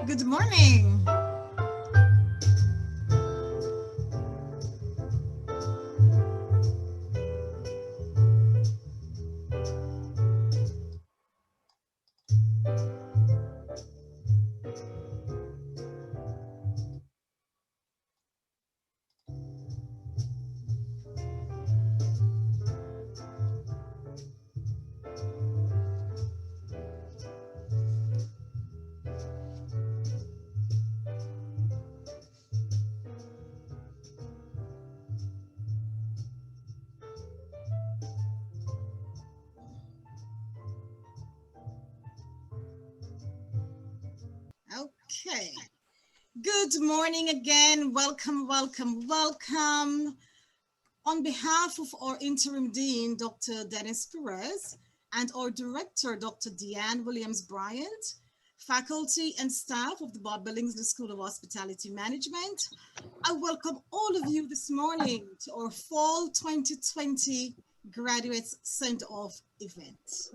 Good morning. Okay. Good morning again. Welcome, welcome, welcome. On behalf of our interim dean, Dr. Dennis Perez, and our director, Dr. Deanne Williams Bryant, faculty and staff of the Bob Billingsley School of Hospitality Management, I welcome all of you this morning to our Fall 2020 Graduates Send-Off event.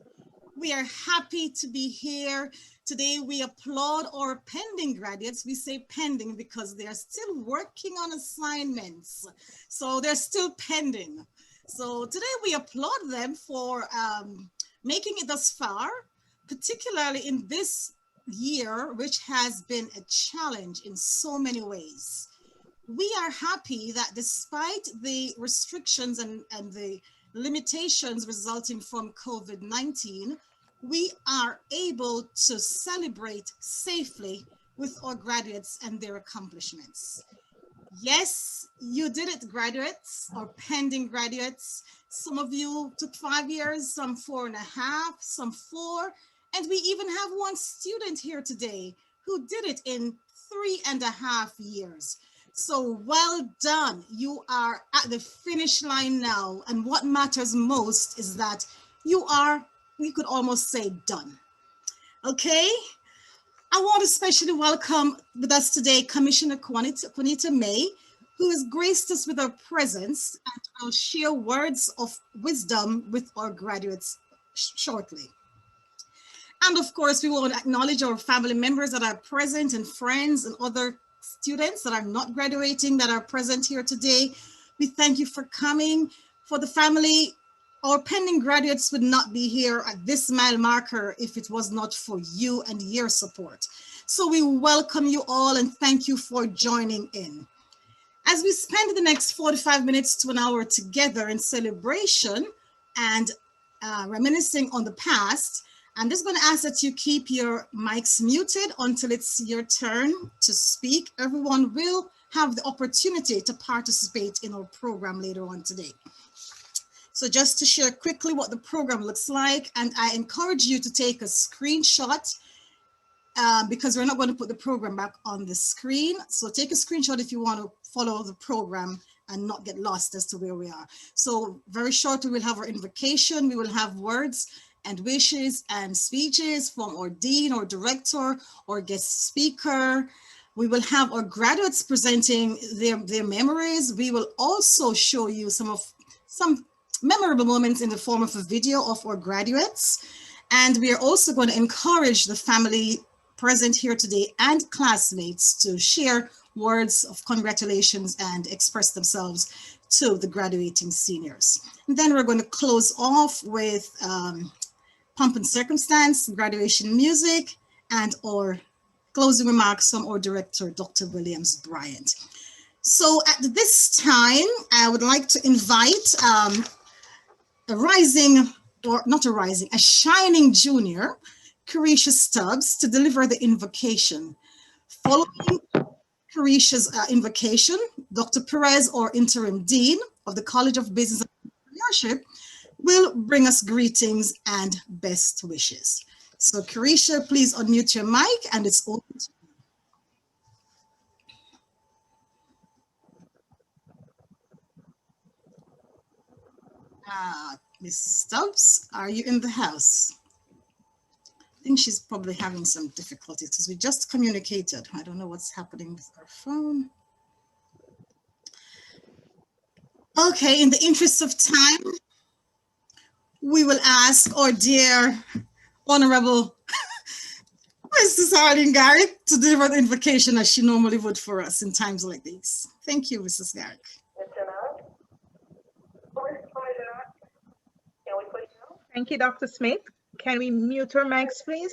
We are happy to be here. Today we applaud our pending graduates. We say pending because they are still working on assignments. So they're still pending. So today we applaud them for making it thus far, particularly in this year, which has been a challenge in so many ways. We are happy that despite the restrictions and the limitations resulting from COVID-19, we are able to celebrate safely with our graduates and their accomplishments. Yes, you did it, graduates or pending graduates. Some of you took 5 years, some 4.5, some 4, and we even have one student here today who did it in 3.5 years. So well done. You are at the finish line now. And what matters most is that you are, we could almost say, done. Okay. I want to especially welcome with us today Commissioner Juanita May, who has graced us with her presence and will share words of wisdom with our graduates shortly. And of course, we want to acknowledge our family members that are present and friends and other students that are not graduating that are present here today. We thank you for coming. For the family, our pending graduates would not be here at this mile marker if it was not for you and your support. So we welcome you all and thank you for joining in. As we spend the next 45 minutes to an hour together in celebration and reminiscing on the past, I'm just going to ask that you keep your mics muted until it's your turn to speak. Everyone will have the opportunity to participate in our program later on today. So just to share quickly what the program looks like, and I encourage you to take a screenshot because we're not going to put the program back on the screen. So take a screenshot if you want to follow the program and not get lost as to where we are. So very shortly, we'll have our invocation. We will have words and wishes and speeches from our dean or director or guest speaker. We will have our graduates presenting their memories. We will also show you some memorable moments in the form of a video of our graduates. And we are also going to encourage the family present here today and classmates to share words of congratulations and express themselves to the graduating seniors. And then we're going to close off with pomp and circumstance, graduation music, and our closing remarks from our director, Dr. Williams Bryant. So at this time, I would like to invite a shining junior, Carisha Stubbs, to deliver the invocation. Following Carisha's invocation, Dr. Perez, our interim dean of the College of Business and Entrepreneurship, will bring us greetings and best wishes. So Carisha, please unmute your mic and it's open to you. Ms. Stubbs, are you in the house? I think she's probably having some difficulties because we just communicated. I don't know what's happening with her phone. Okay, in the interest of time, we will ask our dear Honorable Mrs. Arlene Garrick to deliver the invocation as she normally would for us in times like these. Thank you, Mrs. Garrick. Thank you, Dr. Smith. Can we mute our mics, please?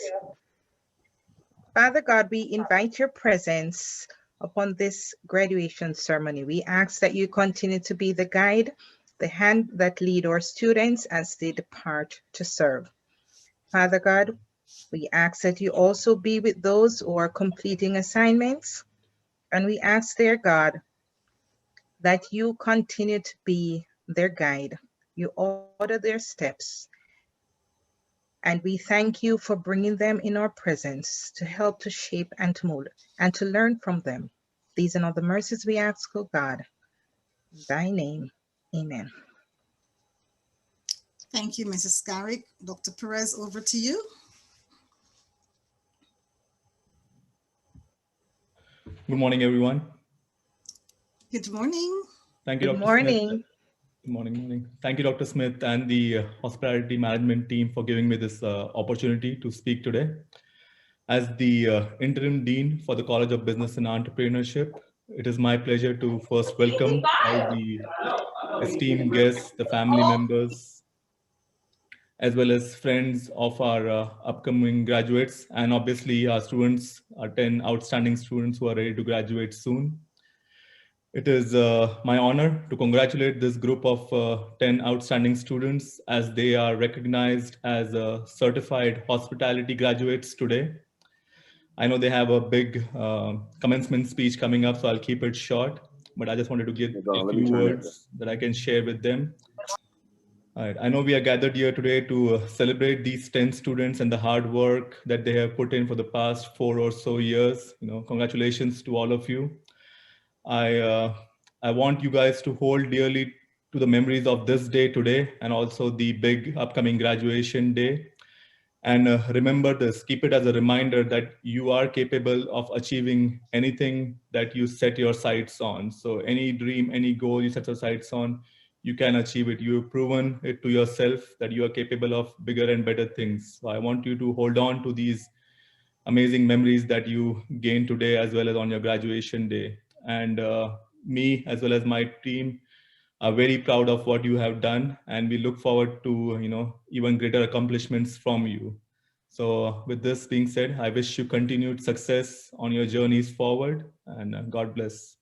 Father God, we invite your presence upon this graduation ceremony. We ask that you continue to be the guide, the hand that lead our students as they depart to serve. Father God, we ask that you also be with those who are completing assignments. And we ask, dear God, that you continue to be their guide. You order their steps. And we thank you for bringing them in our presence to help to shape and to mold and to learn from them. These are all the mercies we ask, O God. In thy name, amen. Thank you, Mrs. Garrick. Dr. Perez, over to you. Good morning, everyone. Good morning. Thank you, Good Dr. morning. Smith. Good morning. Thank you, Dr. Smith and the hospitality management team for giving me this opportunity to speak today. As the interim dean for the College of Business and Entrepreneurship, it is my pleasure to first welcome all the esteemed guests, the family members, as well as friends of our upcoming graduates, and obviously our students, our 10 outstanding students who are ready to graduate soon. It is my honor to congratulate this group of 10 outstanding students as they are recognized as certified hospitality graduates today. I know they have a big commencement speech coming up, so I'll keep it short, but I just wanted to give a few words that I can share with them. All right. I know we are gathered here today to celebrate these 10 students and the hard work that they have put in for the past 4 or so years. Congratulations to all of you. I want you guys to hold dearly to the memories of this day today and also the big upcoming graduation day. And remember this, keep it as a reminder that you are capable of achieving anything that you set your sights on. So any dream, any goal you set your sights on, you can achieve it. You've proven it to yourself that you are capable of bigger and better things. So I want you to hold on to these amazing memories that you gained today as well as on your graduation day. And me as well as my team are very proud of what you have done, and we look forward to even greater accomplishments from you. So with this being said, I wish you continued success on your journeys forward, and God bless.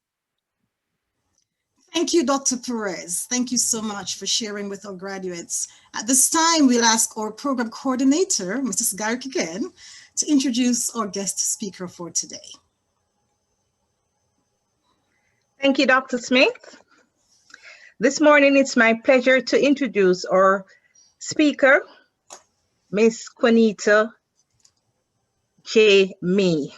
Thank you, Dr. Perez. Thank you so much for sharing with our graduates. At this time, we'll ask our program coordinator, Mrs. Garrick again, to introduce our guest speaker for today. Thank you, Dr. Smith. This morning, it's my pleasure to introduce our speaker, Miss Juanita J. May.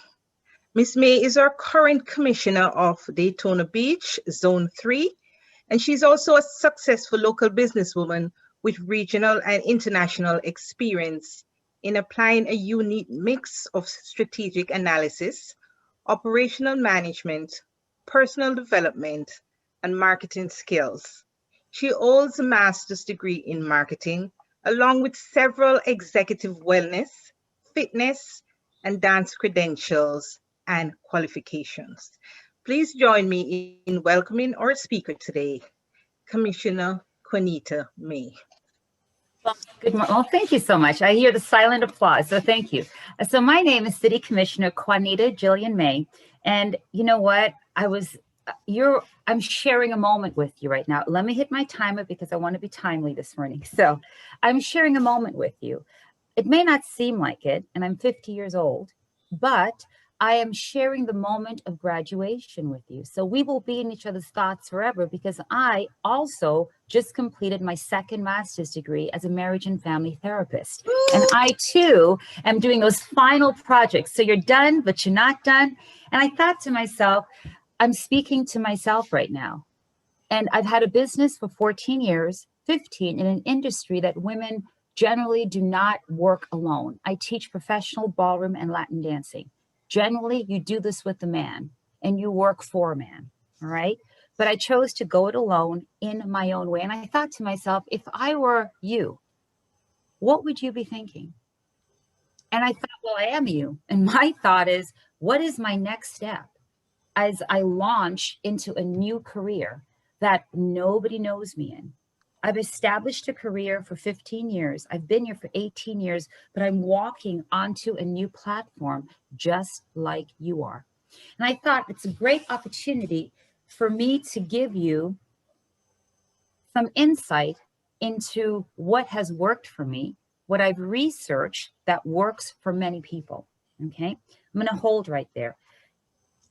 Miss May is our current commissioner of Daytona Beach, Zone 3, and she's also a successful local businesswoman with regional and international experience in applying a unique mix of strategic analysis, operational management, personal development, and marketing skills. She holds a master's degree in marketing, along with several executive wellness, fitness, and dance credentials and qualifications. Please join me in welcoming our speaker today, Commissioner Juanita May. Good morning. Well, thank you so much. I hear the silent applause, so thank you. So my name is City Commissioner Juanita Jillian May, and you know what? I'm sharing a moment with you right now. Let me hit my timer because I want to be timely this morning. So I'm sharing a moment with you. It may not seem like it, and I'm 50 years old, but I am sharing the moment of graduation with you. So we will be in each other's thoughts forever because I also just completed my second master's degree as a marriage and family therapist. And I too am doing those final projects. So you're done, but you're not done. And I thought to myself, I'm speaking to myself right now. And I've had a business for 14 years, 15 in an industry that women generally do not work alone. I teach professional ballroom and Latin dancing. Generally, you do this with a man and you work for a man, all right? But I chose to go it alone in my own way. And I thought to myself, if I were you, what would you be thinking? And I thought, well, I am you. And my thought is, what is my next step as I launch into a new career that nobody knows me in? I've established a career for 15 years. I've been here for 18 years, but I'm walking onto a new platform just like you are. And I thought it's a great opportunity for me to give you some insight into what has worked for me, what I've researched that works for many people. Okay, I'm going to hold right there.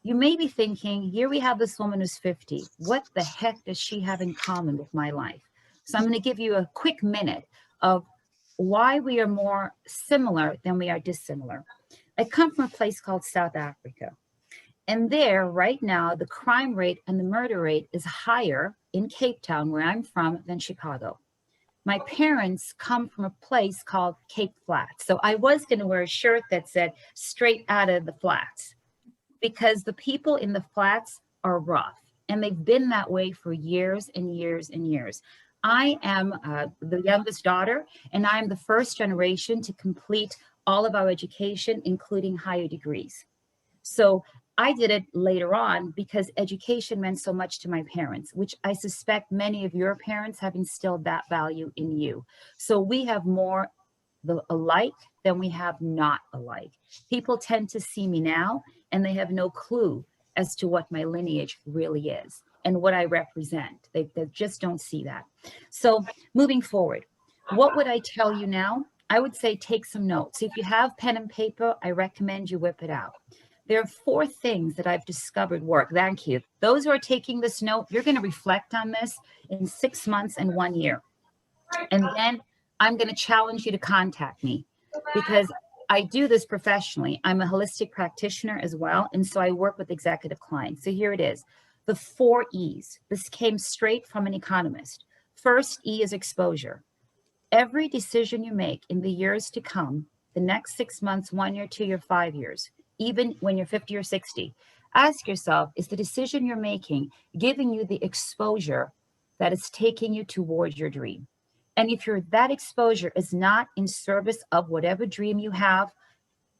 You may be thinking, here we have this woman who's 50. What the heck does she have in common with my life? So I'm going to give you a quick minute of why we are more similar than we are dissimilar. I come from a place called South Africa. And there, right now, the crime rate and the murder rate is higher in Cape Town, where I'm from, than Chicago. My parents come from a place called Cape Flats. So I was going to wear a shirt that said straight out of the flats, because the people in the flats are rough, and they've been that way for years and years and years. I am the youngest daughter, and I'm the first generation to complete all of our education, including higher degrees. So I did it later on because education meant so much to my parents, which I suspect many of your parents have instilled that value in you. So we have more alike than we have not alike. People tend to see me now and they have no clue as to what my lineage really is and what I represent. They just don't see that. So moving forward, what would I tell you now? I would say take some notes. If you have pen and paper, I recommend you whip it out. There are 4 things that I've discovered work. Thank you. Those who are taking this note, you're going to reflect on this in 6 months and 1 year. And then I'm going to challenge you to contact me, because I do this professionally. I'm a holistic practitioner as well. And so I work with executive clients. So here it is. The 4 E's. This came straight from an economist. First E is exposure. Every decision you make in the years to come, the next 6 months, 1 year, 2 year, 5 years, even when you're 50 or 60, ask yourself, is the decision you're making giving you the exposure that is taking you towards your dream? And if that exposure is not in service of whatever dream you have,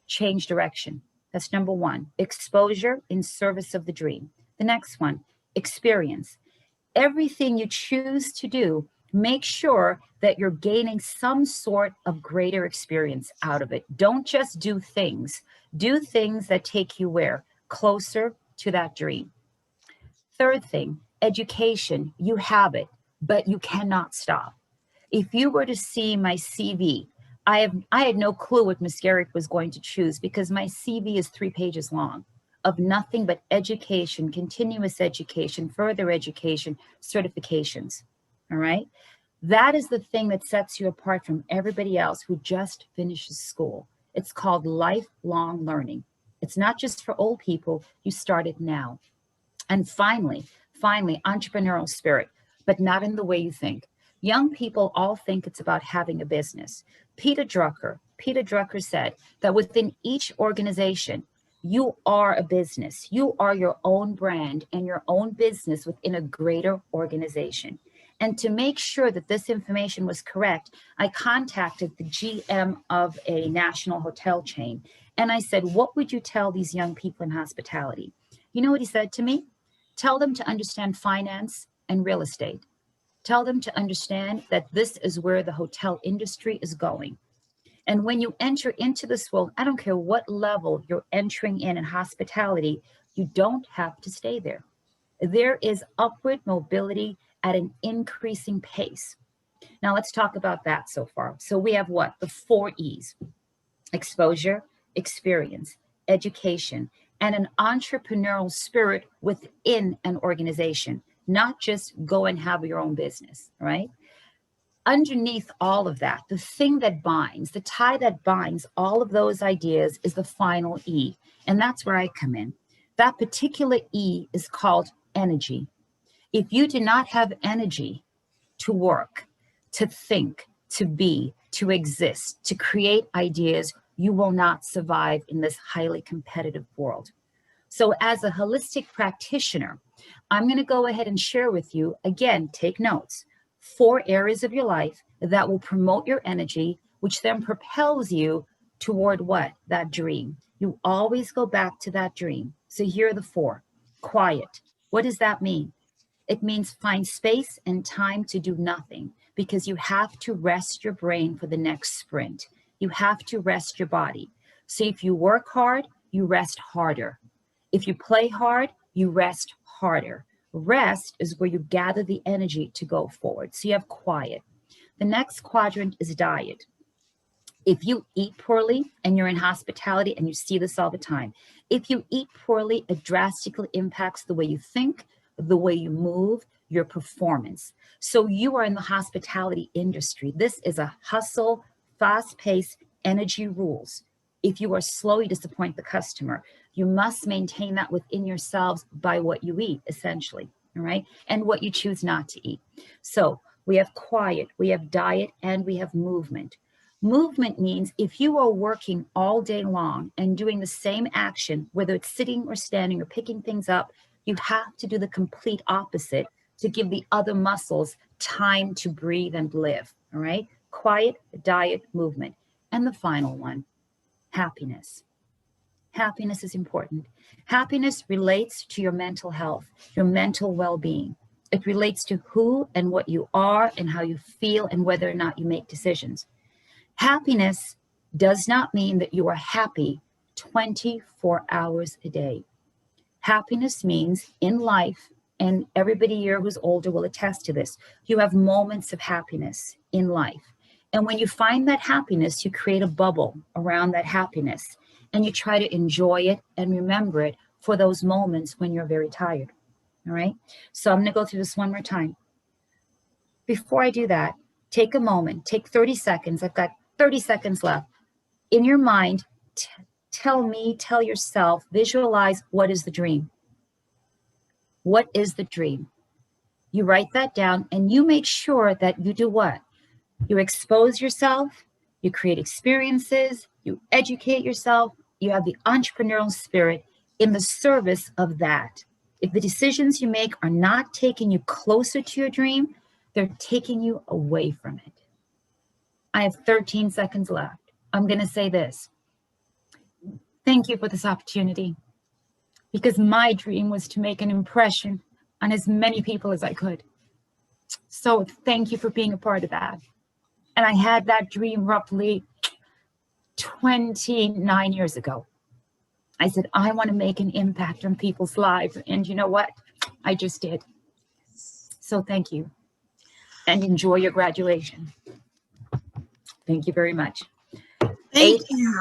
change direction. That's number 1, exposure in service of the dream. The next one, experience. Everything you choose to do, make sure that you're gaining some sort of greater experience out of it. Don't just do things. Do things that take you where? Closer to that dream. Third thing, education. You have it, but you cannot stop. If you were to see my CV, I had no clue what Ms. Garrick was going to choose, because my CV is 3 pages long of nothing but education, continuous education, further education, certifications. All right. That is the thing that sets you apart from everybody else who just finishes school. It's called lifelong learning. It's not just for old people. You start it now. And finally, entrepreneurial spirit, but not in the way you think. Young people all think it's about having a business. Peter Drucker said that within each organization, you are a business. You are your own brand and your own business within a greater organization. And to make sure that this information was correct, I contacted the GM of a national hotel chain. And I said, what would you tell these young people in hospitality? You know what he said to me? Tell them to understand finance and real estate. Tell them to understand that this is where the hotel industry is going. And when you enter into this world, I don't care what level you're entering in hospitality, you don't have to stay there. There is upward mobility at an increasing pace. Now let's talk about that so far. So we have what? The 4 E's: exposure, experience, education, and an entrepreneurial spirit within an organization, not just go and have your own business, right? Underneath all of that, the thing that binds, the tie that binds all of those ideas is the final E. And that's where I come in. That particular E is called energy. If you do not have energy to work, to think, to be, to exist, to create ideas, you will not survive in this highly competitive world. So as a holistic practitioner, I'm going to go ahead and share with you, again, take notes, 4 areas of your life that will promote your energy, which then propels you toward what? That dream. You always go back to that dream. So here are the four. Quiet. What does that mean? It means find space and time to do nothing, because you have to rest your brain for the next sprint. You have to rest your body. So if you work hard, you rest harder. If you play hard, you rest harder. Rest is where you gather the energy to go forward. So you have quiet. The next quadrant is diet. If you eat poorly, and you're in hospitality and you see this all the time, if you eat poorly, it drastically impacts the way you think, the way you move, your performance. So you are in the hospitality industry. This is a hustle, fast-paced, energy rules. If you are slow, you disappoint the customer. You must maintain that within yourselves by what you eat, essentially, all right? And what you choose not to eat. So we have quiet, we have diet, and we have movement. Movement means if you are working all day long and doing the same action, whether it's sitting or standing or picking things up, you have to do the complete opposite to give the other muscles time to breathe and live, all right? Quiet, diet, movement. And the final one, happiness. Happiness is important. Happiness relates to your mental health, your mental well-being. It relates to who and what you are and how you feel and whether or not you make decisions. Happiness does not mean that you are happy 24 hours a day. Happiness means in life, and everybody here who's older will attest to this, you have moments of happiness in life. And when you find that happiness, you create a bubble around that happiness, and you try to enjoy it and remember it for those moments when you're very tired, all right? So I'm gonna go through this one more time. Before I do that, take a moment, take 30 seconds. I've got 30 seconds left. In your mind, tell yourself, visualize what is the dream. What is the dream? You write that down and you make sure that you do what? You expose yourself, you create experiences, you educate yourself, you have the entrepreneurial spirit in the service of that. If the decisions you make are not taking you closer to your dream, they're taking you away from it. I have 13 seconds left. I'm going to say this. Thank you for this opportunity, because my dream was to make an impression on as many people as I could. So thank you for being a part of that. And I had that dream roughly 29 years ago. I said, I want to make an impact on people's lives. And you know what? I just did. So thank you. And enjoy your graduation. Thank you very much. Thank 8.5 you.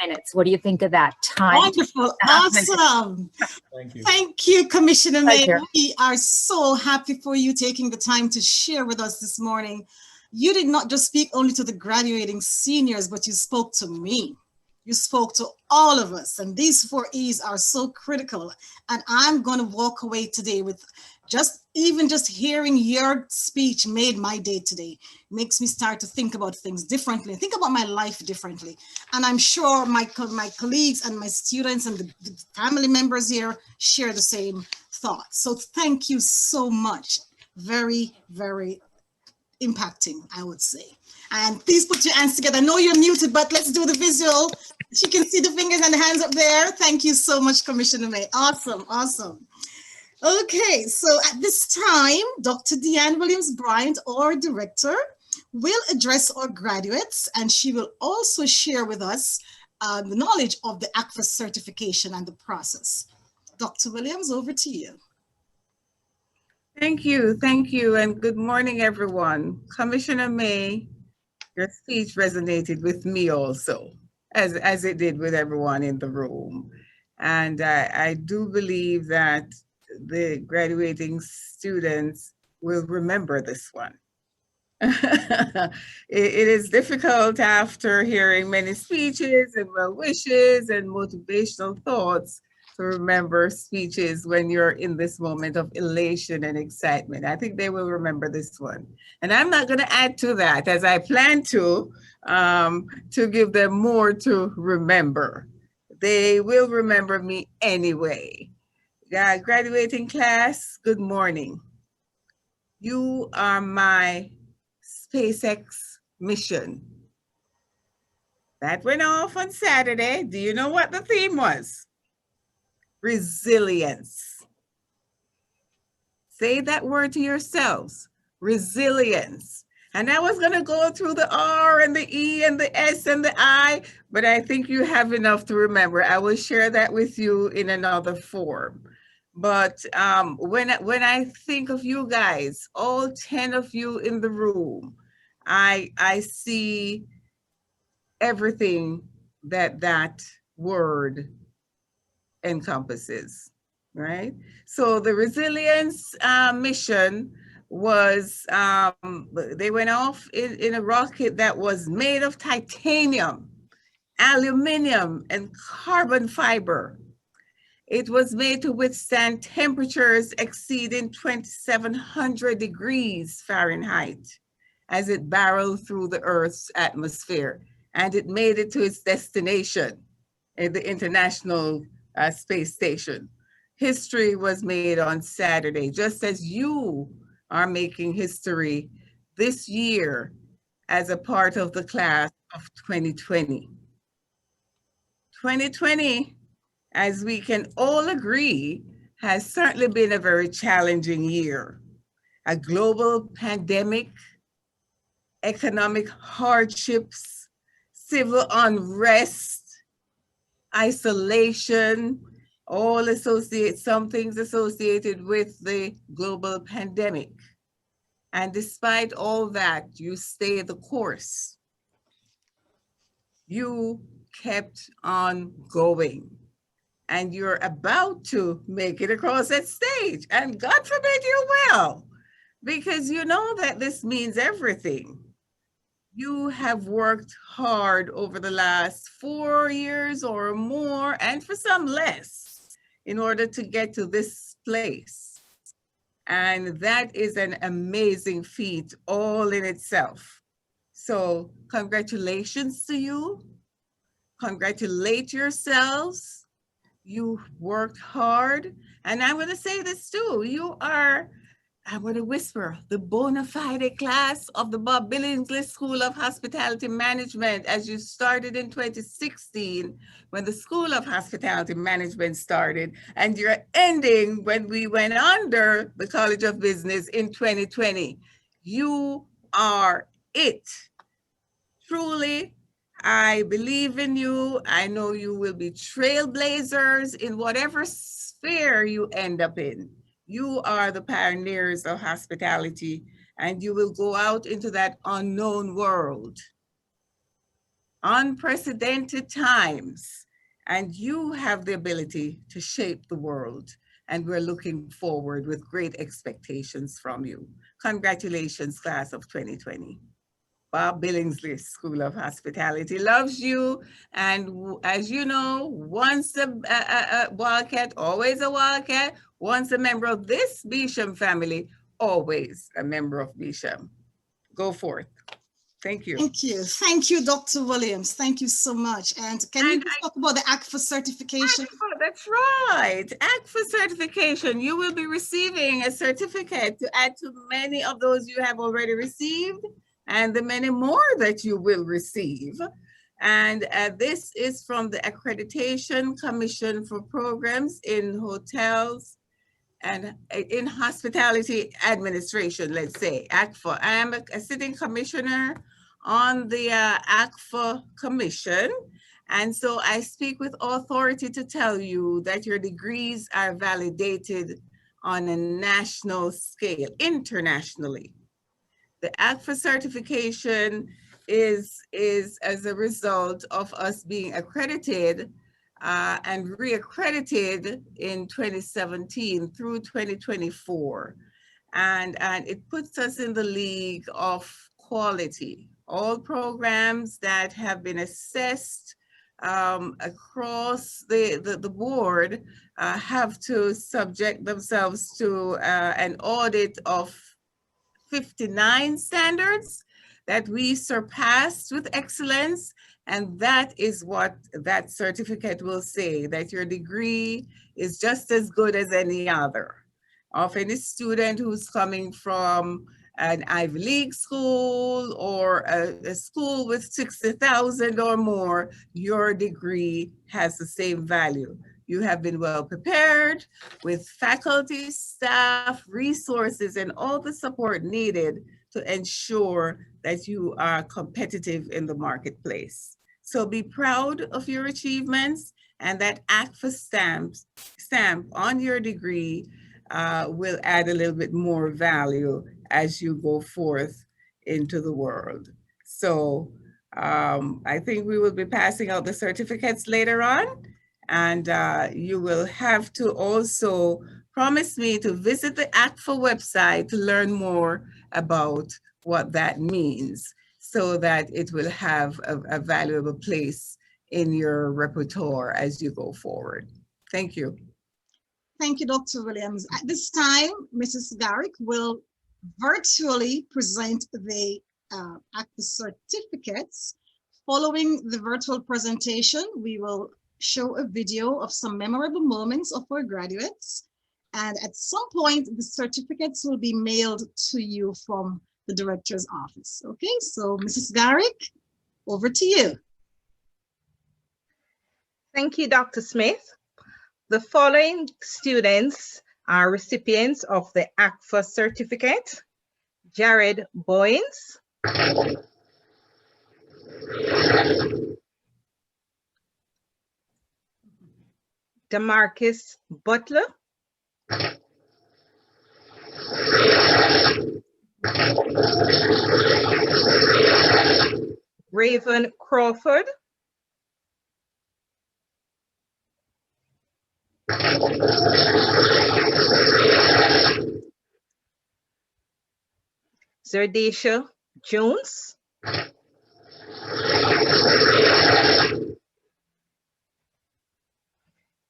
minutes. What do you think of that time? Wonderful. Awesome. Thank you. Thank you, Commissioner May. Pleasure. We are so happy for you taking the time to share with us this morning. You did not just speak only to the graduating seniors, but you spoke to me. You spoke to all of us. And these 4 E's are so critical. And I'm going to walk away today with just hearing your speech made my day today. Makes me start to think about things differently, think about my life differently. And I'm sure my colleagues and my students and the family members here share the same thoughts. So thank you so much. Very, very impacting, I would say. And please put your hands together. I know you're muted, but let's do the visual. You can see the fingers and the hands up there. Thank you so much, Commissioner May. Awesome, awesome. Okay, so at this time, Dr. Deanne Williams-Bryant, our director, will address our graduates, and she will also share with us the knowledge of the ACFA certification and the process. Dr. Williams, over to you. Thank you, and good morning, everyone. Commissioner May, your speech resonated with me also, as it did with everyone in the room. And I do believe that the graduating students will remember this one. It is difficult after hearing many speeches and well wishes and motivational thoughts to remember speeches when you're in this moment of elation and excitement. I think they will remember this one. And I'm not going to add to that, as I plan to give them more to remember. They will remember me anyway. Graduating class, good morning. You are my SpaceX mission. That went off on Saturday. Do you know what the theme was? Resilience. Say that word to yourselves, resilience. And I was going to go through the R and the E and the S and the I, but I think you have enough to remember. I will share that with you in another form. But when I think of you guys, all 10 of you in the room, I see everything that word encompasses, right? So the resilience mission was, they went off in a rocket that was made of titanium, aluminum, and carbon fiber. It was made to withstand temperatures exceeding 2,700 degrees Fahrenheit as it barreled through the Earth's atmosphere. And it made it to its destination at the International Space Station. History was made on Saturday, just as you are making history this year as a part of the class of 2020. 2020, as we can all agree, has certainly been a very challenging year. A global pandemic, economic hardships, civil unrest, isolation, some things associated with the global pandemic. And despite all that, you stayed the course. You kept on going. And you're about to make it across that stage. And God forbid you will, because you know that this means everything. You have worked hard over the last 4 years or more, and for some less, in order to get to this place. And that is an amazing feat all in itself. So congratulations to you. Congratulate yourselves. You worked hard. And I'm going to say this too. You are, I'm going to whisper, the bona fide class of the Bob Billingsley School of Hospitality Management, as you started in 2016 when the School of Hospitality Management started, and you're ending when we went under the College of Business in 2020. You are it. Truly, I believe in you. I know you will be trailblazers in whatever sphere you end up in. You are the pioneers of hospitality, and you will go out into that unknown world. Unprecedented times, and you have the ability to shape the world. And we're looking forward with great expectations from you. Congratulations, class of 2020. Bob Billingsley School of Hospitality loves you. And as you know, once a Wildcat, always a Wildcat. Once a member of this BSHM family, always a member of BSHM. Go forth. Thank you. Thank you. Thank you, Dr. Williams. Thank you so much. And can you talk about the ACFA certification? ACFA, that's right. ACFA certification. You will be receiving a certificate to add to many of those you have already received, and the many more that you will receive. And this is from the Accreditation Commission for Programs in Hotels and in Hospitality Administration, let's say, ACFA. I am a sitting commissioner on the ACFA Commission. And so I speak with authority to tell you that your degrees are validated on a national scale, internationally. The ACFA certification is as a result of us being accredited and reaccredited in 2017 through 2024. And it puts us in the league of quality. All programs that have been assessed across the board have to subject themselves to an audit of 59 standards that we surpassed with excellence. And that is what that certificate will say, that your degree is just as good as any other. Of any student who's coming from an Ivy League school or a school with 60,000 or more, your degree has the same value. You have been well prepared with faculty, staff, resources, and all the support needed to ensure that you are competitive in the marketplace. So be proud of your achievements, and that ACFA stamp on your degree will add a little bit more value as you go forth into the world. So I think we will be passing out the certificates later on, and you will have to also promise me to visit the ACFA website to learn more about what that means, so that it will have a valuable place in your repertoire as you go forward. Thank you. Thank you, Dr. Williams. At this time, Mrs. Garrick will virtually present the ACFA certificates. Following the virtual presentation, we will show a video of some memorable moments of our graduates. And at some point, the certificates will be mailed to you from the director's office. Okay, so Mrs. Garrick, over to you. Thank you, Dr. Smith. The following students are recipients of the ACFA certificate: Jared Boyens, Demarcus Butler, Raven Crawford, Zerdesha Jones,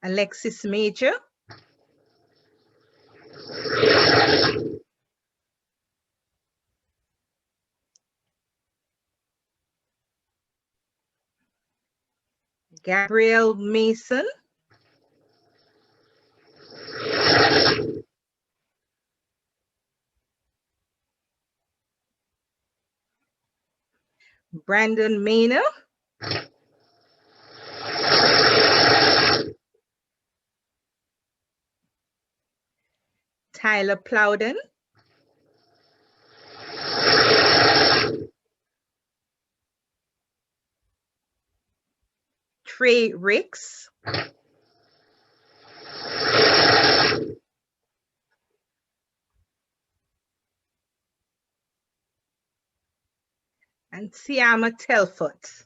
Alexis Major, Gabrielle Mason, Brandon Maynard, Tyler Plowden, Trey Ricks, and Siama Telfoot.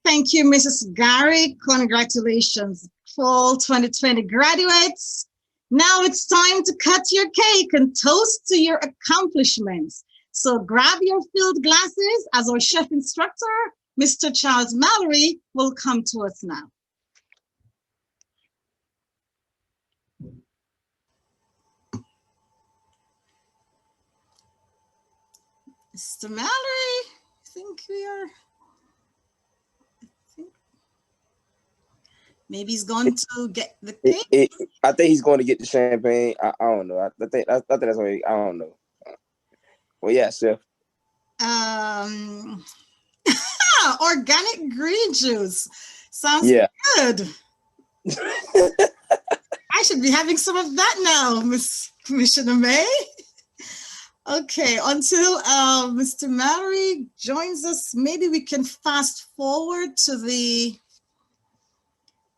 Thank you, Mrs. Garrick. Congratulations, fall 2020 graduates. Now it's time to cut your cake and toast to your accomplishments. So grab your filled glasses as our chef instructor, Mr. Charles Mallory, will come to us now. Mr. Mallory, I think we are, maybe he's going to get the cake. I think he's going to get the champagne. I don't know. I think that's what I don't know. Well, yeah, chef. Organic green juice. Sounds good. I should be having some of that now, Miss Commissioner May. Okay, until Mr. Mallory joins us, maybe we can fast forward to the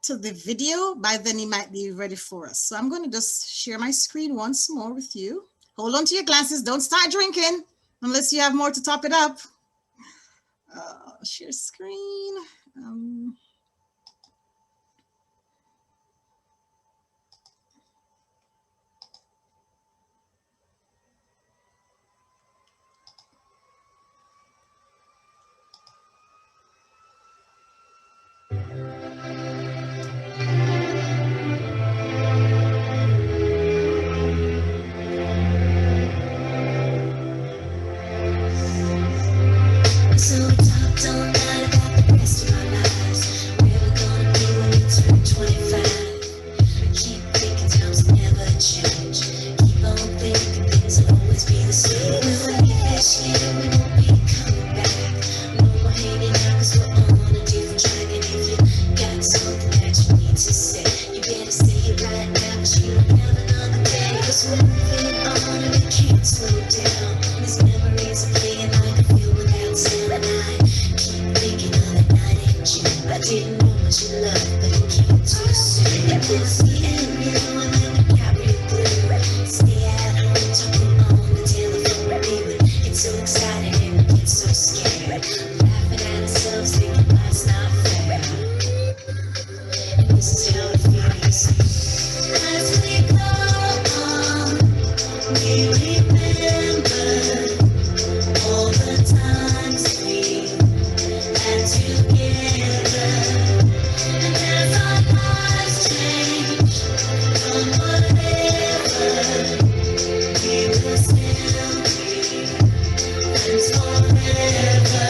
video. By then he might be ready for us. So I'm going to just share my screen once more with you. Hold on to your glasses. Don't start drinking unless you have more to top it up. Share screen. So we talked all night about the rest of our lives. slow down. These memories are playing like a film without sound. And I keep thinking of the night in June. I didn't know what you loved, but it came too soon. It was the end, you know, and then the cabin blue. Stay at home, talking on the telephone. We would get so excited and get so scared. Laughing at ourselves, thinking life's not fair. And this is how it feels. As we go on, we remember all the times we had together. And as our lives change from whatever, we will still be friends forever.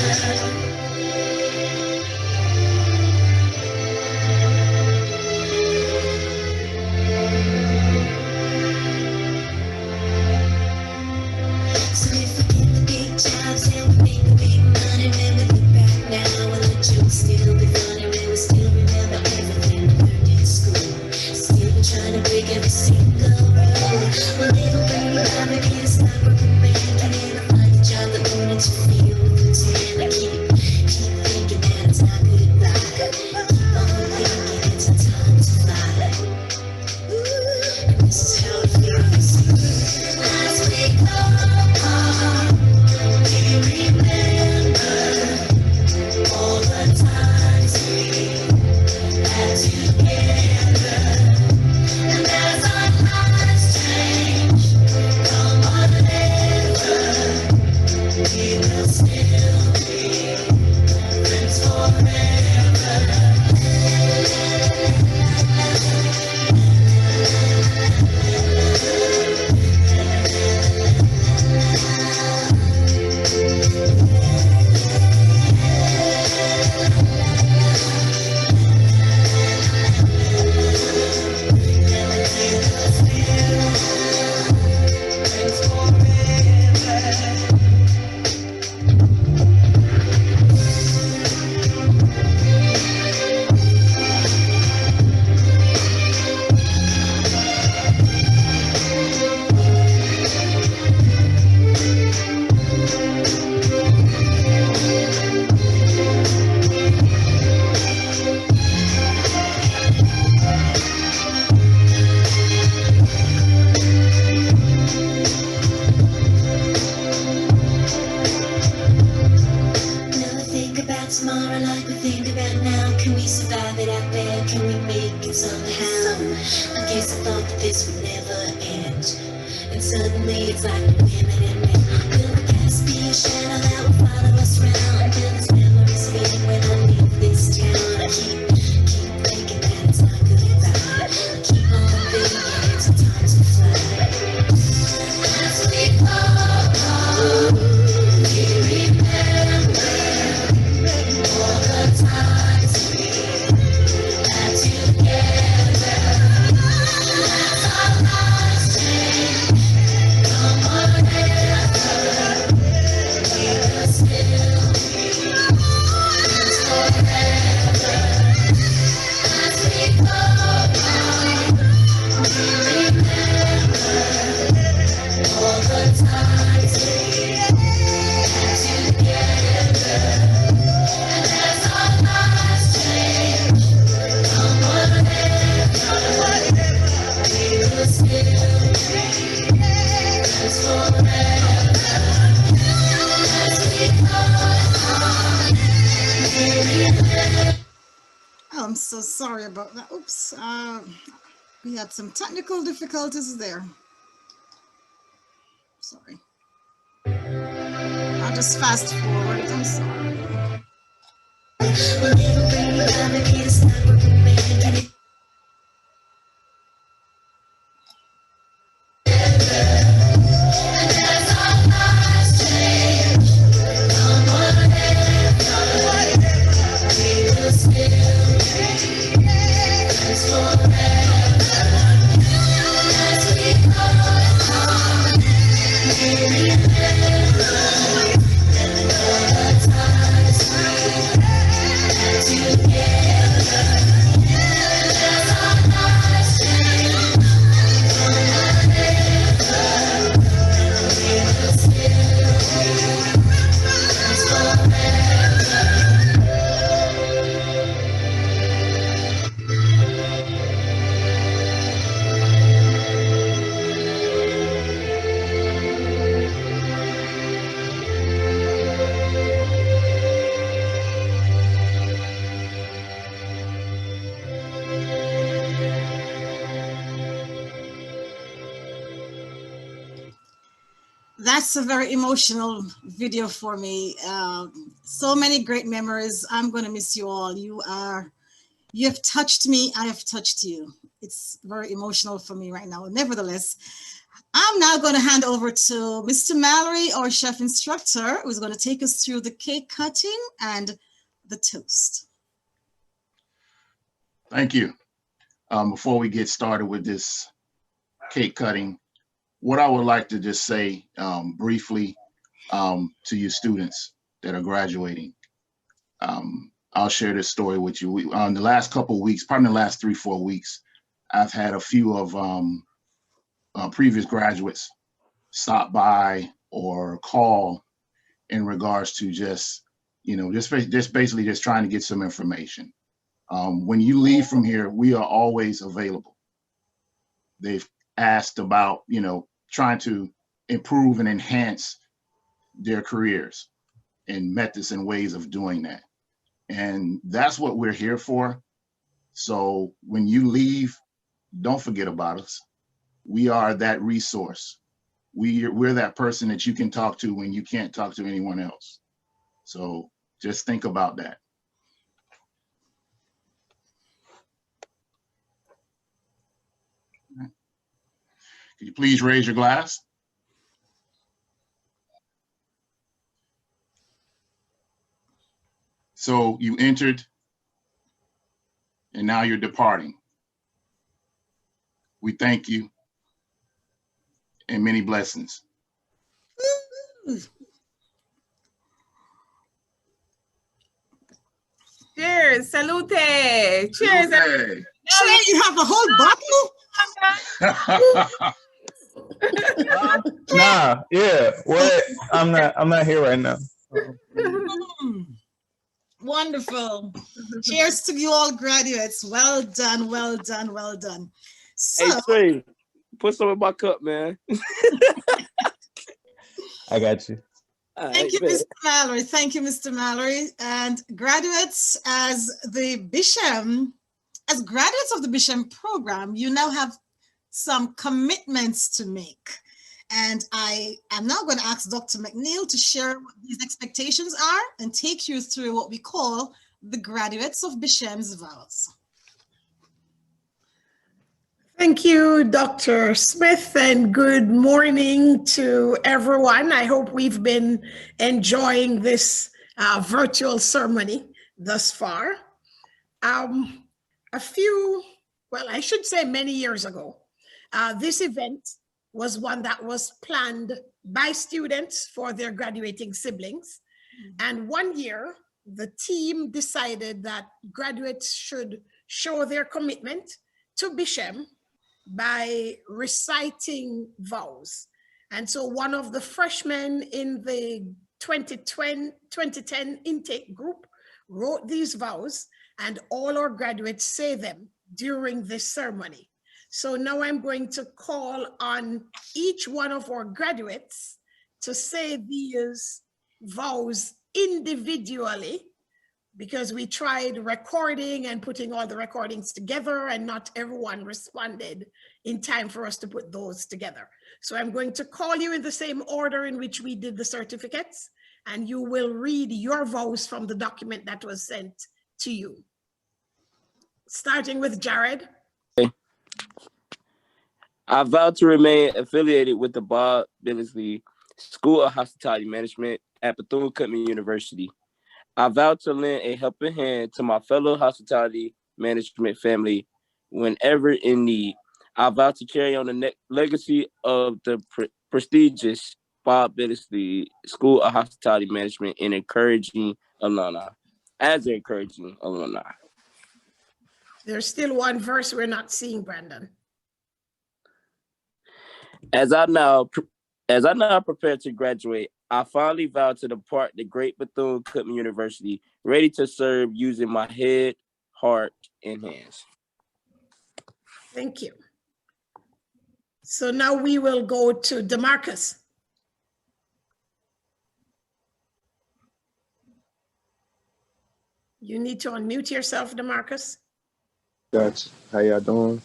So if we get the big jobs and we make the big money, when we look back now, will the jokes still be funny? Will we still remember everything we learned in school? Still be trying to break every single rule. Well, it'll bring me down to get a stockbroken man. Can ever find a job that wanted to feel pretend? I keep thinking that it's not goodbye. Keep on thinking it's our time to fly. And this is how it feels. As we go on, we remember all the times we had together. And as our lives change from whatever, we will still be friends forever. Friends forever. Never think about tomorrow like we think about now. Can we survive it out there? Can we make it somehow? I guess I thought that this would never end. And suddenly it's like women and men. Will the past be a shadow that will follow us round? Will these memories fade when I leave this town? I keep thinking that it's not goodbye. I keep on thinking it's a time to fly. As we go on, we remember all the times we had together. As our lives change from whatever, we will still be friends forever. As we go on, we remember all the times we had together. And as our lives change from whatever, we will still be friends forever. As we go on, we remember. Oh, I'm so sorry about that. Oops. We had some technical difficulties there. Sorry. I'll just fast forward. I'm sorry. Well, it'll bring me down to get a stockbroken man. Can it as our lives change from whatever, we will still be friends forever. As we go on, we remember all the times we had together. As our lives change from whatever, we That's a very emotional video for me. So many great memories. I'm going to miss you all. You have touched me. I have touched you. It's very emotional for me right now. Nevertheless, I'm now going to hand over to Mr. Mallory, our chef instructor, who's going to take us through the cake cutting and the toast. Thank you. Before we get started with this cake cutting, what I would like to just say briefly to you students that are graduating. I'll share this story with you. On the last couple of weeks, probably the last 3-4 weeks, I've had a few of previous graduates stop by or call in regards to just basically just trying to get some information. When you leave from here, we are always available. They've asked about, trying to improve and enhance their careers and methods and ways of doing that. And that's what we're here for. So when you leave, don't forget about us. We are that resource. We're that person that you can talk to when you can't talk to anyone else. So just think about that. Could you please raise your glass? So you entered, and now you're departing. We thank you, and many blessings. Cheers, salute. Cheers. Salute. Sure, you have a whole bottle? Nah, yeah. What? I'm not here right now. Wonderful. Cheers to you all graduates. Well done, well done, well done. So, Hey, Trey, put some in my cup, man. I got you. thank you, Mr. Mallory. Thank you, Mr. Mallory. And graduates, as graduates of the BBSHM program, you now have some commitments to make. And I am now going to ask Dr. McNeil to share what these expectations are and take you through what we call the graduates of BBSHM's vows. Thank you, Dr. Smith, and good morning to everyone. I hope we've been enjoying this virtual ceremony thus far. I should say many years ago, this event was one that was planned by students for their graduating siblings. And one year, the team decided that graduates should show their commitment to BBSHM by reciting vows. And so one of the freshmen in the 2010 intake group wrote these vows, and all our graduates say them during this ceremony. So now I'm going to call on each one of our graduates to say these vows individually, because we tried recording and putting all the recordings together, and not everyone responded in time for us to put those together. So I'm going to call you in the same order in which we did the certificates, and you will read your vows from the document that was sent to you. Starting with Jared. I vow to remain affiliated with the Bob Billingsley School of Hospitality Management at Bethune-Cookman University. I vow to lend a helping hand to my fellow hospitality management family whenever in need. I vow to carry on the legacy of the prestigious Bob Billingsley School of Hospitality Management and encouraging alumni. There's still one verse we're not seeing, Brandon. As I now prepare to graduate, I finally vow to depart the great Bethune-Cookman University, ready to serve using my head, heart, and hands. Thank you. So now we will go to DeMarcus. You need to unmute yourself, DeMarcus. Gotcha. How y'all doing?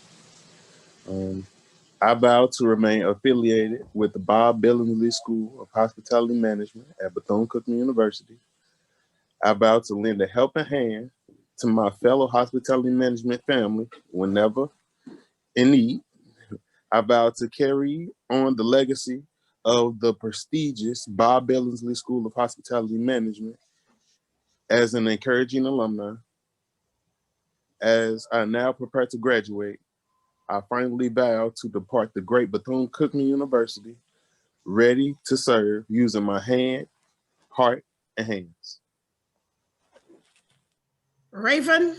I vow to remain affiliated with the Bob Billingsley School of Hospitality Management at Bethune-Cookman University. I vow to lend a helping hand to my fellow hospitality management family whenever in need. I vow to carry on the legacy of the prestigious Bob Billingsley School of Hospitality Management as an encouraging alumni. As I now prepare to graduate, I finally vow to depart the great Bethune-Cookman University, ready to serve using my hand, heart, and hands. Raven.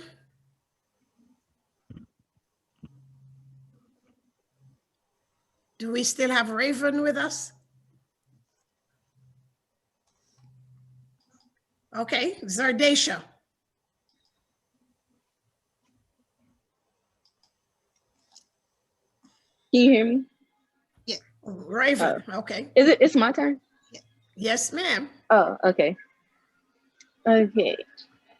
Do we still have Raven with us? Okay, Zardesha. Can you hear me? Yeah. Raven, okay. It's my turn? Yes, ma'am. Oh, okay. Okay.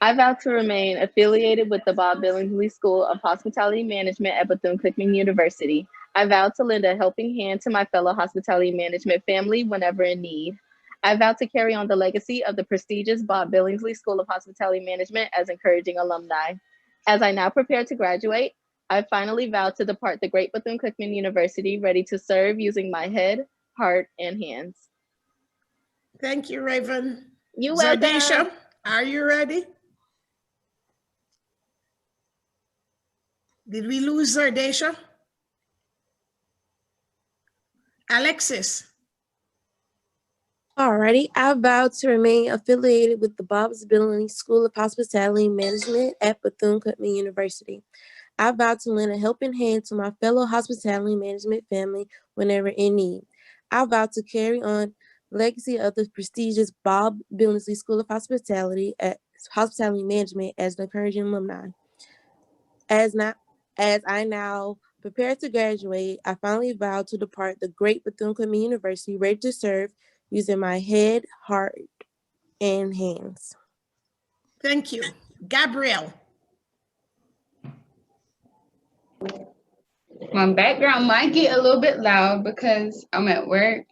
I vow to remain affiliated with the Bob Billingsley School of Hospitality Management at Bethune-Cookman University. I vow to lend a helping hand to my fellow hospitality management family whenever in need. I vow to carry on the legacy of the prestigious Bob Billingsley School of Hospitality Management as encouraging alumni. As I now prepare to graduate, I finally vow to depart the great Bethune-Cookman University, ready to serve using my head, heart, and hands. Thank you, Raven. You're Zardesha, welcome. are you ready? Did we lose Zardesha? Alexis. Alrighty, I vow to remain affiliated with the Bob Billingsley School of Hospitality Management at Bethune-Cookman University. I vow to lend a helping hand to my fellow hospitality management family whenever in need. I vow to carry on the legacy of the prestigious Bob Billingsley School of Hospitality Management as an encouraging alumni. As I now prepare to graduate, I finally vow to depart the great Bethune-Cookman University, ready to serve using my head, heart, and hands. Thank you. Gabrielle. My background might get a little bit loud because I'm at work,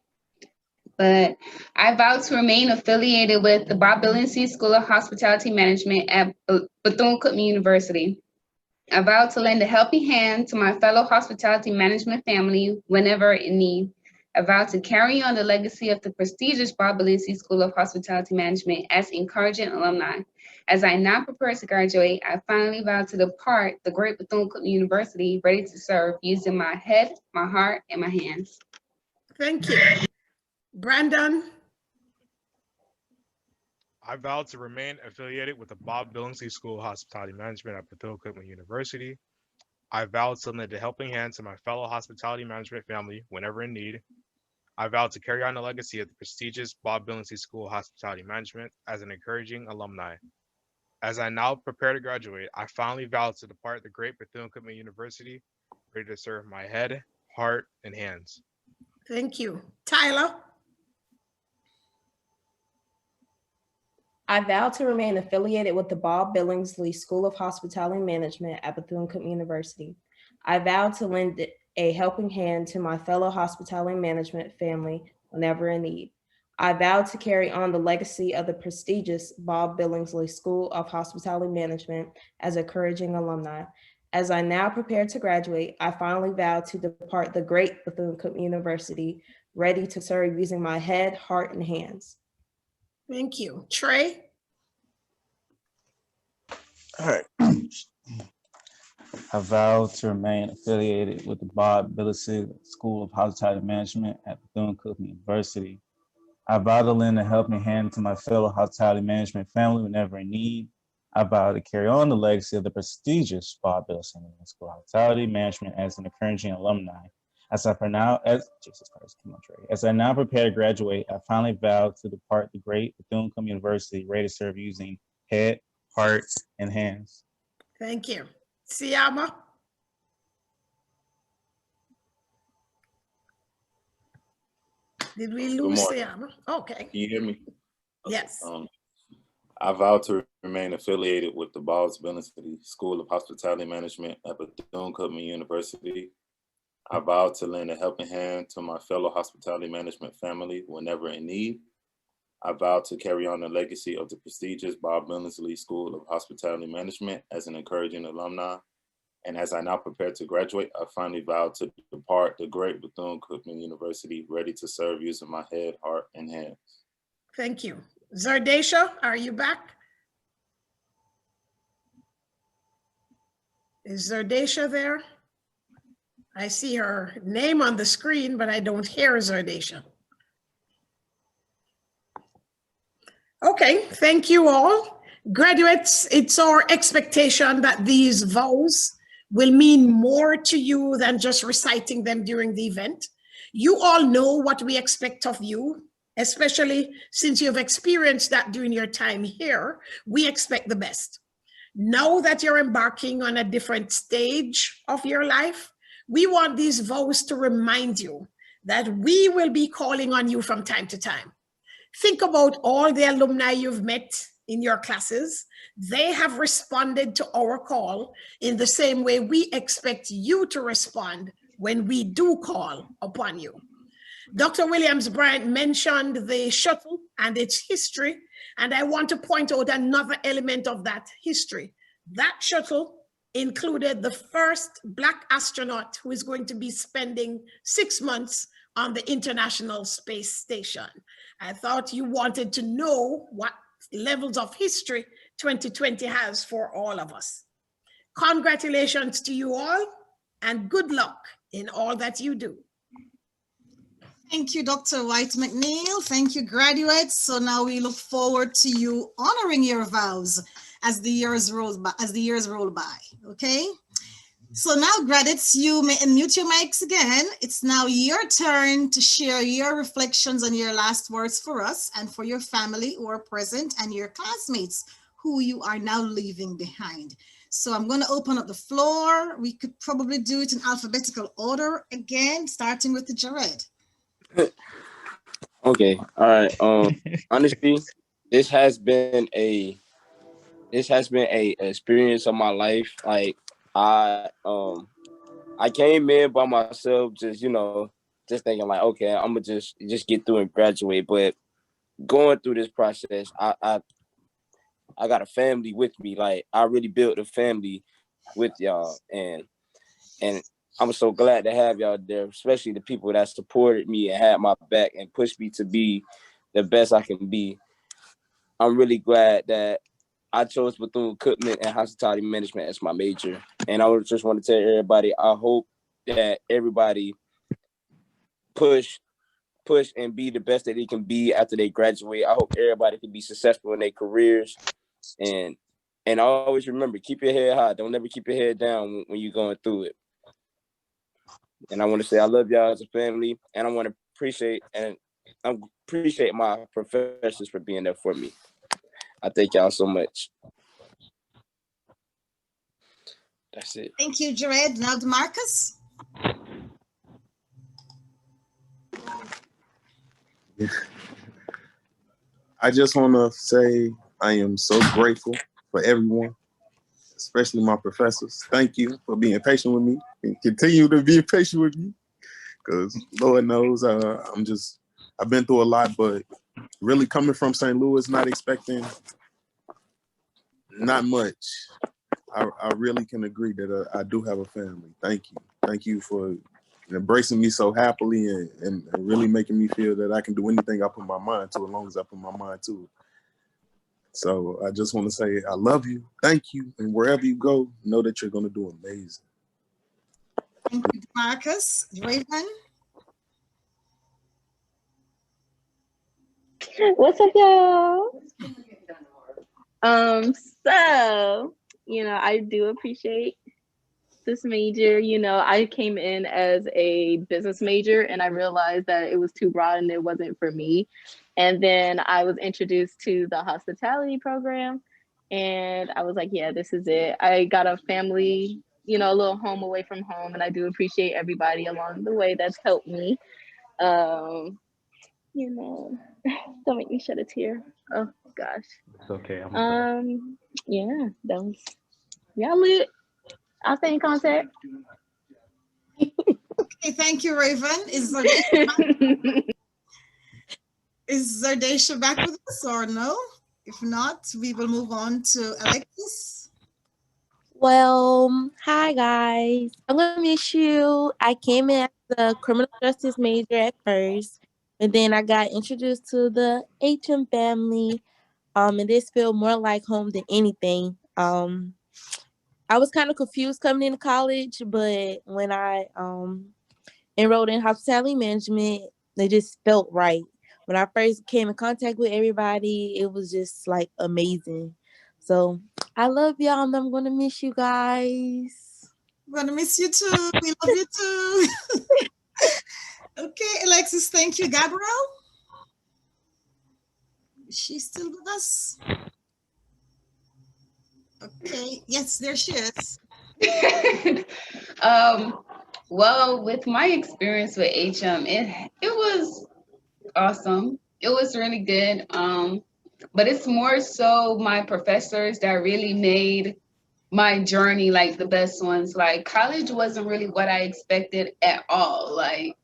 but I vow to remain affiliated with the Bob Billingsley School of Hospitality Management at Bethune-Cookman University. I vow to lend a helping hand to my fellow hospitality management family whenever in need. I vow to carry on the legacy of the prestigious Bob Billingsley School of Hospitality Management as encouraging alumni. As I now prepare to graduate, I finally vow to depart the great Bethune-Cookman University, ready to serve using my head, my heart, and my hands. Thank you. Brandon. I vow to remain affiliated with the Bob Billingsley School of Hospitality Management at Bethune-Cookman University. I vow to lend a helping hand to my fellow hospitality management family whenever in need. I vow to carry on the legacy of the prestigious Bob Billingsley School of Hospitality Management as an encouraging alumni. As I now prepare to graduate, I finally vow to depart the great Bethune-Cookman University, ready to serve my head, heart, and hands. Thank you. Tyler. I vow to remain affiliated with the Bob Billingsley School of Hospitality Management at Bethune-Cookman University. I vow to lend a helping hand to my fellow hospitality management family whenever in need. I vow to carry on the legacy of the prestigious Bob Billingsley School of Hospitality Management as encouraging alumni. As I now prepare to graduate, I finally vow to depart the great Bethune-Cookman University, ready to serve using my head, heart, and hands. Thank you. Trey. All right. I vow to remain affiliated with the Bob Billingsley School of Hospitality Management at Bethune-Cookman University. I vow to lend a helping hand to my fellow hospitality management family whenever in need. I vow to carry on the legacy of the prestigious Bob Billingsley School of Hospitality Management as an encouraging alumni. As I now prepare to graduate, I finally vow to depart the great Bethune-Cookman University, ready to serve using head, heart, and hands. Thank you. Siama. Did we lose Siama? Okay. Can you hear me? Yes. I vow to remain affiliated with the Bob Billingsley School of Hospitality Management at Bethune-Cookman University. I vow to lend a helping hand to my fellow hospitality management family whenever in need. I vow to carry on the legacy of the prestigious Bob Billingsley School of Hospitality Management as an encouraging alumni. And as I now prepare to graduate, I finally vow to depart the great Bethune-Cookman University, ready to serve using my head, heart, and hands. Thank you. Zardesha, are you back? Is Zardesha there? I see her name on the screen, but I don't hear Zardesha. Okay, thank you all. Graduates, it's our expectation that these vows will mean more to you than just reciting them during the event. You all know what we expect of you, especially since you've experienced that during your time here. We expect the best. Now that you're embarking on a different stage of your life, we want these vows to remind you that we will be calling on you from time to time. Think about all the alumni you've met in your classes. They have responded to our call in the same way we expect you to respond when we do call upon you. Dr. Williams-Bryant mentioned the shuttle and its history, and I want to point out another element of that history. That shuttle included the first Black astronaut who is going to be spending 6 months on the International Space Station. I thought you wanted to know what levels of history 2020 has for all of us. Congratulations to you all, and good luck in all that you do. Thank you, Dr. White McNeil. Thank you, graduates. So now we look forward to you honoring your vows as the years roll by. Okay. So now, graduates, you may unmute your mics again. It's now your turn to share your reflections and your last words for us and for your family who are present and your classmates who you are now leaving behind. So I'm going to open up the floor. We could probably do it in alphabetical order again, starting with the Jared. Okay, all right. Honestly, this has been a experience of my life. Like I came in by myself, just just thinking like, okay, I'm gonna just get through and graduate. But going through this process, I got a family with me. Like I really built a family with y'all, and I'm so glad to have y'all there, especially the people that supported me and had my back and pushed me to be the best I can be. I'm really glad that I chose Bethune-Cookman and hospitality management as my major. And I just want to tell everybody, I hope that everybody push and be the best that they can be after they graduate. I hope everybody can be successful in their careers. And I always remember, keep your head high. Don't ever keep your head down when you're going through it. And I want to say I love y'all as a family, and I want to appreciate my professors for being there for me. I thank y'all so much. That's it. Thank you, Jared. Now, DeMarcus. I just want to say I am so grateful for everyone, especially my professors. Thank you for being patient with me and continue to be patient with me, because Lord knows I've been through a lot, but really coming from St. Louis, not expecting not much. I really can agree that I do have a family. Thank you. Thank you for embracing me so happily and really making me feel that I can do anything I put my mind to, as long as I put my mind to it. So I just want to say I love you. Thank you. And wherever you go, know that you're going to do amazing. Thank you, DeMarcus. Raven. What's up, y'all? So, I do appreciate this major. I came in as a business major and I realized that it was too broad and it wasn't for me. And then I was introduced to the hospitality program and I was like, yeah, this is it. I got a family, a little home away from home, and I do appreciate everybody along the way that's helped me. Don't make me shed a tear. Oh gosh. It's okay. Yeah, that was y'all lit. I'll stay in contact. Okay, thank you, Raven. Is Zardesha back with us or no? If not, we will move on to Alexis. Well, hi guys. I'm gonna miss you. I came in as a criminal justice major at first, and then I got introduced to the HM family. And this felt more like home than anything. I was kind of confused coming into college, but when I enrolled in hospitality management, they just felt right. When I first came in contact with everybody, it was just like amazing. So I love y'all and I'm gonna miss you guys. I'm gonna miss you too. We love you too. Okay, Alexis, thank you. Gabrielle? Is she still with us? Okay, yes, there she is. Well, with my experience with HM, it was awesome. It was really good. But it's more so my professors that really made my journey like the best ones. Like college wasn't really what I expected at all. Like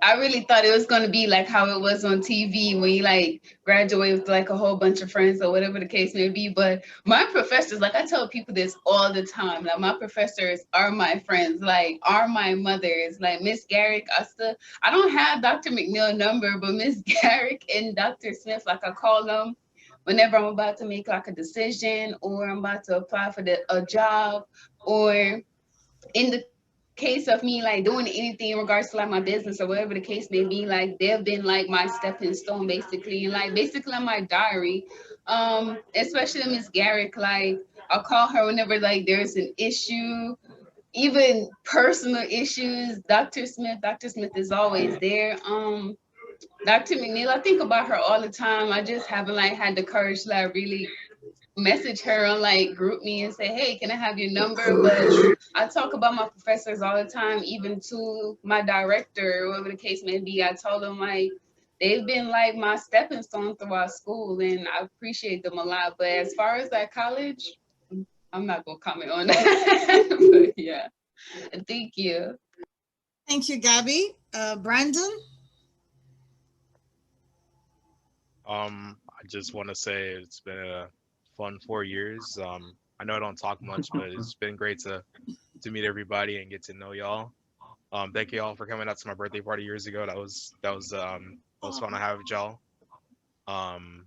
I really thought it was going to be like how it was on TV when you like graduate with like a whole bunch of friends or whatever the case may be. But my professors, like I tell people this all the time, like my professors are my friends, like are my mothers, like Miss Garrick. I don't have Dr. McNeil's number, but Miss Garrick and Dr. Smith, like I call them whenever I'm about to make like a decision or I'm about to apply for a job, or in the case of me like doing anything in regards to like my business or whatever the case may be, like they've been like my stepping stone basically, and like basically on my diary. Especially Miss Garrick, like I'll call her whenever like there's an issue, even personal issues. Dr. Smith is always there. Dr. McNeil, I think about her all the time. I just haven't like had the courage to like really message her on like group me and say, hey, can I have your number? But I talk about my professors all the time, even to my director, whatever the case may be. I told them like they've been like my stepping stone throughout school, and I appreciate them a lot. But as far as that college, I'm not gonna comment on that. But yeah, thank you. Thank you, Gabby. Brandon? I just want to say it's been a fun 4 years. I know I don't talk much, but it's been great to meet everybody and get to know y'all. Thank you all for coming out to my birthday party years ago. That was fun to have with y'all. And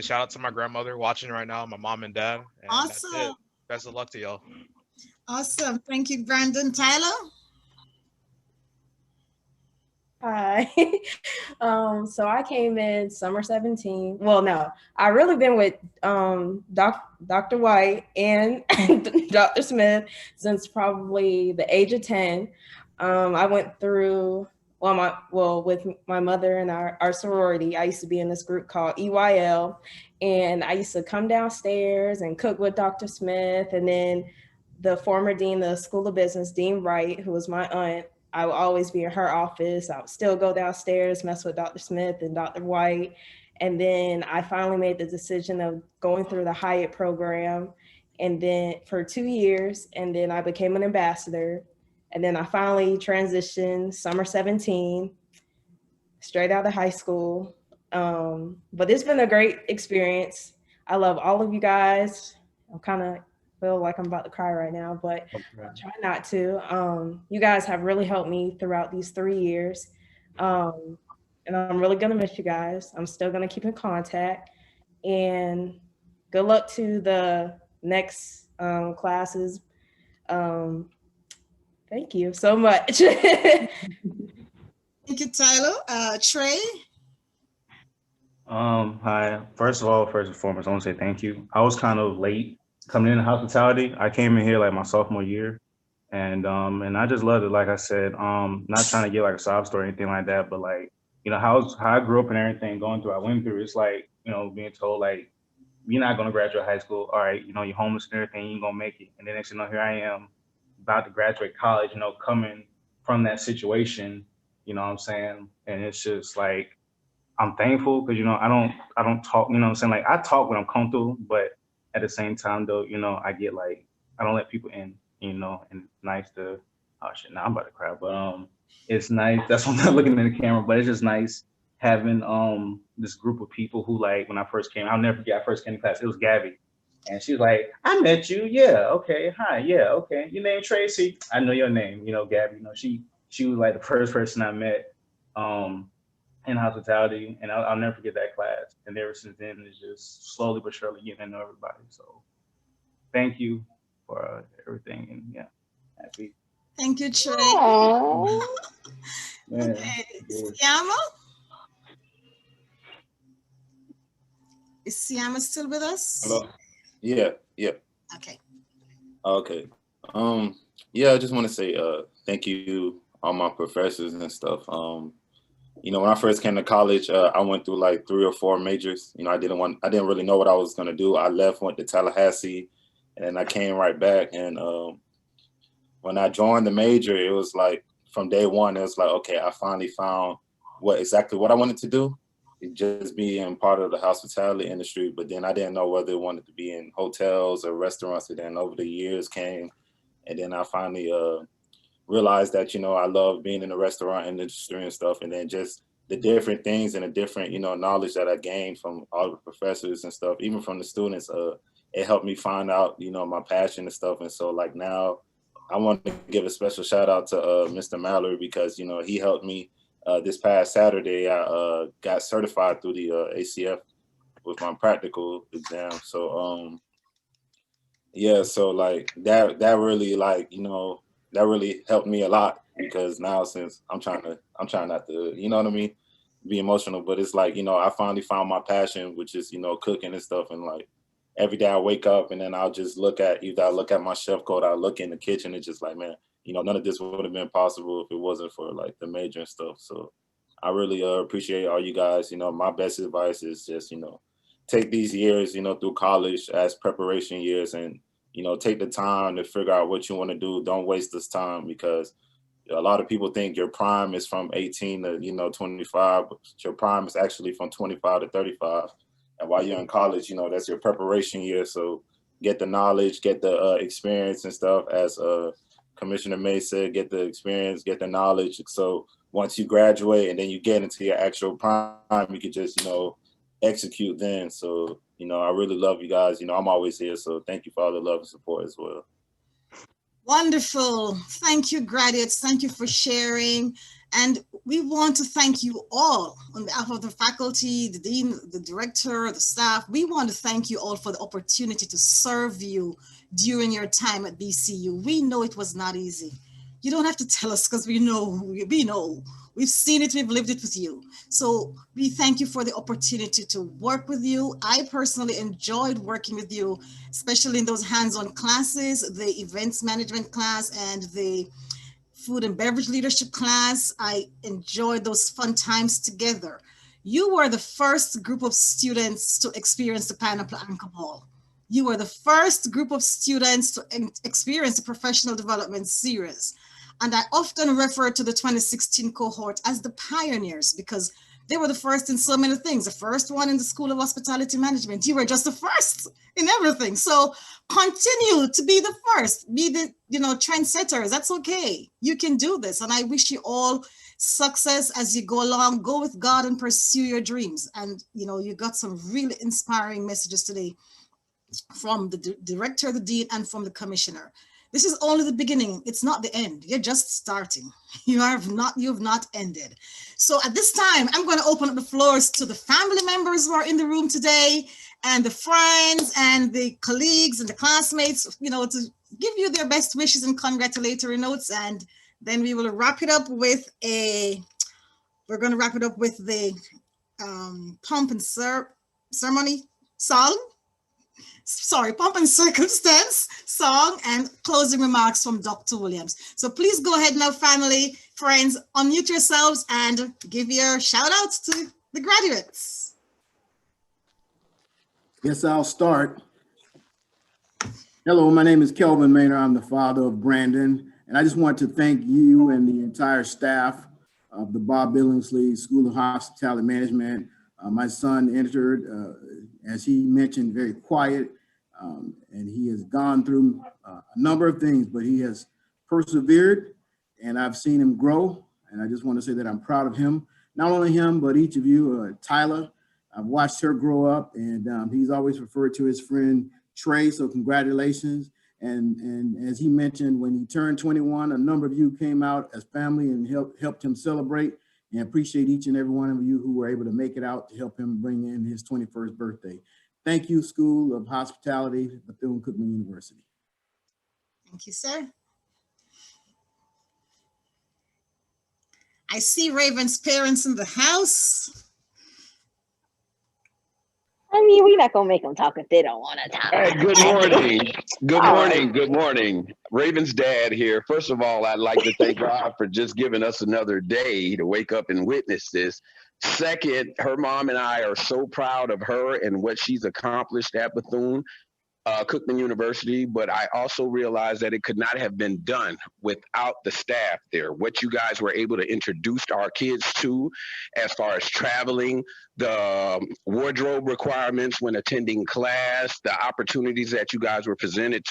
shout out to my grandmother watching right now, my mom and dad. And awesome. That's it. Best of luck to y'all. Awesome. Thank you, Brandon. Tyler? Hi. So I came in summer 17. Well, no, I really been with Dr. White and Dr. Smith since probably the age of 10. I went through, with my mother and our sorority, I used to be in this group called EYL, and I used to come downstairs and cook with Dr. Smith, and then the former dean of the School of Business, Dean Wright, who was my aunt, I would always be in her office. I would still go downstairs, mess with Dr. Smith and Dr. White. And then I finally made the decision of going through the Hyatt program, and then for 2 years, and then I became an ambassador. And then I finally transitioned summer 17, straight out of high school. But it's been a great experience. I love all of you guys. I'm kind of feel like I'm about to cry right now, but I'll try not to. You guys have really helped me throughout these 3 years. And I'm really gonna miss you guys. I'm still gonna keep in contact, and good luck to the next classes. Thank you so much. Thank you, Tyler. Trey? Hi. First and foremost, I want to say thank you. I was kind of late coming into hospitality. I came in here like my sophomore year, and I just loved it. Like I said, not trying to get like a sob story or anything like that, but like, you know, how I grew up and everything, going through, I went through. It's like, you know, being told like, you're not gonna graduate high school. All right, you know, you're homeless and everything, you ain't gonna make it. And then next thing you know, here I am about to graduate college, you know, coming from that situation, you know what I'm saying? And it's just like, I'm thankful because, you know, I don't talk, you know what I'm saying? Like I talk when I'm comfortable, but at the same time though, you know, I get like, I don't let people in, you know, and it's nice to oh shit, now I'm about to cry, but it's nice. That's why I'm not looking in the camera, but it's just nice having this group of people who, like, when I first came, I'll never forget, I first came to class, it was Gabby. And she was like, I met you, yeah, okay, hi, yeah, okay. Your name Tracy? I know your name, Gabby, she was like the first person I met in hospitality, and I'll never forget that class. And ever since then, it's just slowly but surely getting to know everybody. So thank you for everything, and yeah, happy. Thank you, Trey. Man, Okay, yeah. Siama? Is Siama still with us? Hello. Yeah. Okay. Okay. Yeah, I just want to say thank you, all my professors and stuff. When I first came to college, I went through like 3 or 4 majors. I didn't really know what I was gonna do. I left, went to Tallahassee, and then I came right back. And when I joined the major, it was like from day one, it was like, okay, I finally found exactly what I wanted to do. It just being part of the hospitality industry, but then I didn't know whether I wanted to be in hotels or restaurants. And then over the years came, and then I finally realized that, I love being in the restaurant industry and stuff. And then just the different things and the different, knowledge that I gained from all the professors and stuff, even from the students, it helped me find out, my passion and stuff. And so like now I want to give a special shout out to Mr. Mallory, because, he helped me this past Saturday. I got certified through the ACF with my practical exam. So, yeah, so like that really, like, that really helped me a lot, because now since I'm trying not to, you know what I mean, be emotional, but it's like, I finally found my passion, which is, cooking and stuff. And like every day I wake up and then I'll just look at my chef code, I'll look in the kitchen, and just like, man, none of this would have been possible if it wasn't for like the major and stuff. So I really appreciate all you guys. My best advice is just, take these years, through college as preparation years, and, take the time to figure out what you want to do. Don't waste this time, because a lot of people think your prime is from 18 to, 25, but your prime is actually from 25 to 35. And while you're in college, that's your preparation year. So get the knowledge, get the experience and stuff. As Commissioner May said, get the experience, get the knowledge. So once you graduate and then you get into your actual prime, you can just, execute then. So, I really love you guys. I'm always here. So thank you for all the love and support as well. Wonderful. Thank you, graduates. Thank you for sharing. And we want to thank you all on behalf of the faculty, the dean, the director, the staff. We want to thank you all for the opportunity to serve you during your time at BCU. We know it was not easy. You don't have to tell us, because we know. We've seen it, we've lived it with you. So we thank you for the opportunity to work with you. I personally enjoyed working with you, especially in those hands-on classes, the events management class and the food and beverage leadership class. I enjoyed those fun times together. You were the first group of students to experience the Pineapple Anchor Ball. You were the first group of students to experience the professional development series. And I often refer to the 2016 cohort as the pioneers, because they were the first in so many things. The first one in the School of Hospitality Management. You were just the first in everything. So continue to be the first, be the, trendsetters. That's okay. You can do this. And I wish you all success as you go along. Go with God and pursue your dreams. And, you got some really inspiring messages today from the director, the dean, and from the commissioner. This is only the beginning. It's not the end. You're just starting. You have not ended. So at this time, I'm going to open up the floors to the family members who are in the room today, and the friends and the colleagues and the classmates, to give you their best wishes and congratulatory notes. And then we will wrap it up with the pomp and ceremony song. Pomp and circumstance song and closing remarks from Dr. Williams. So please go ahead now, family, friends, unmute yourselves and give your shout outs to the graduates. Yes, I'll start. Hello, my name is Kelvin Maynard. I'm the father of Brandon, and I just want to thank you and the entire staff of the Bob Billingsley School of Hospitality Management. My son entered, as he mentioned, very quiet, and he has gone through a number of things, but he has persevered, and I've seen him grow. And I just want to say that I'm proud of him. Not only him, but each of you. Tyler, I've watched her grow up, and he's always referred to his friend Trey. So congratulations. And as he mentioned, when he turned 21, a number of you came out as family and helped him celebrate. And appreciate each and every one of you who were able to make it out to help him bring in his 21st birthday. Thank you, School of Hospitality, Bethune-Cookman University. Thank you, sir. I see Raven's parents in the house. I mean, we're not gonna make them talk if they don't want to talk. Hey, good morning. Good morning. Good morning. Raven's dad here. First of all, I'd like to thank God for just giving us another day to wake up and witness this. Second, her mom and I are so proud of her and what she's accomplished at Bethune-Cookman University, but I also realized that it could not have been done without the staff there. What you guys were able to introduce our kids to as far as traveling, the wardrobe requirements when attending class, the opportunities that you guys were presented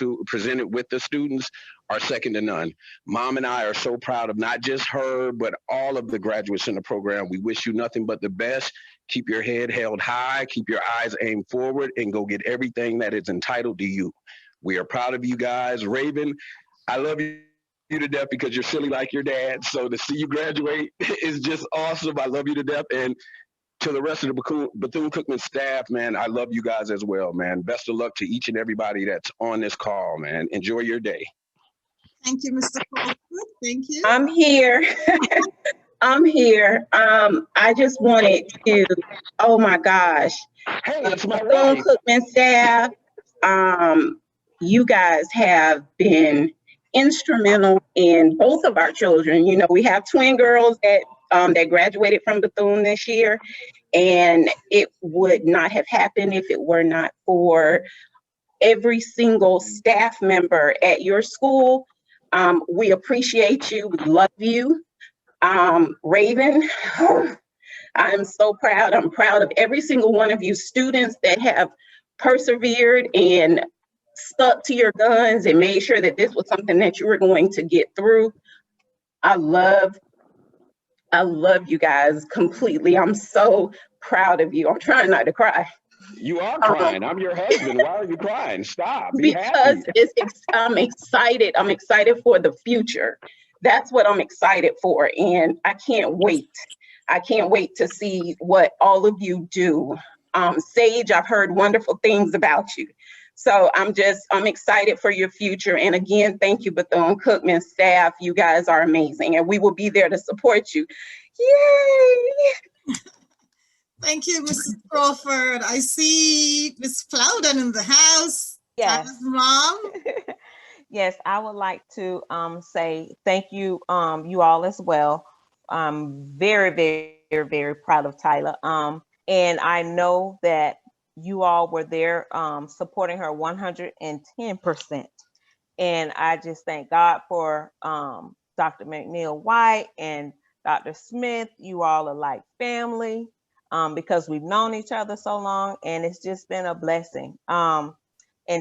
with the students are second to none. Mom and I are so proud of not just her, but all of the graduates in the program. We wish you nothing but the best. Keep your head held high, keep your eyes aimed forward, and go get everything that is entitled to you. We are proud of you guys. Raven, I love you to death because you're silly like your dad. So to see you graduate is just awesome. I love you to death. And to the rest of the Bethune-Cookman staff, man, I love you guys as well, man. Best of luck to each and everybody that's on this call, man. Enjoy your day. Thank you, Mr. Crawford. Thank you. I'm here. I'm here. I just wanted to, oh my gosh. Hey, that's my wife. Bethune-Cookman staff, you guys have been instrumental in both of our children. You know, we have twin girls that graduated from Bethune this year, and it would not have happened if it were not for every single staff member at your school. We appreciate you. We love you. Raven, I'm so proud. I'm proud of every single one of you students that have persevered and stuck to your guns and made sure that this was something that you were going to get through. I love you guys completely. I'm so proud of you. I'm trying not to cry. You are crying. I'm your husband. Why are you crying? Stop. Be because happy. I'm excited. I'm excited for the future. That's what I'm excited for. And I can't wait. I can't wait to see what all of you do. Sage, I've heard wonderful things about you. So I'm excited for your future. And again, thank you, Bethune-Cookman staff. You guys are amazing. And we will be there to support you. Yay! Thank you, Mrs. Crawford. I see Miss Plowden in the house. Yes. Mom. Yes, I would like to say thank you, you all as well. I'm very, very, very proud of Tyler. And I know that you all were there supporting her 110%. And I just thank God for Dr. McNeil White and Dr. Smith. You all are like family because we've known each other so long, and it's just been a blessing. And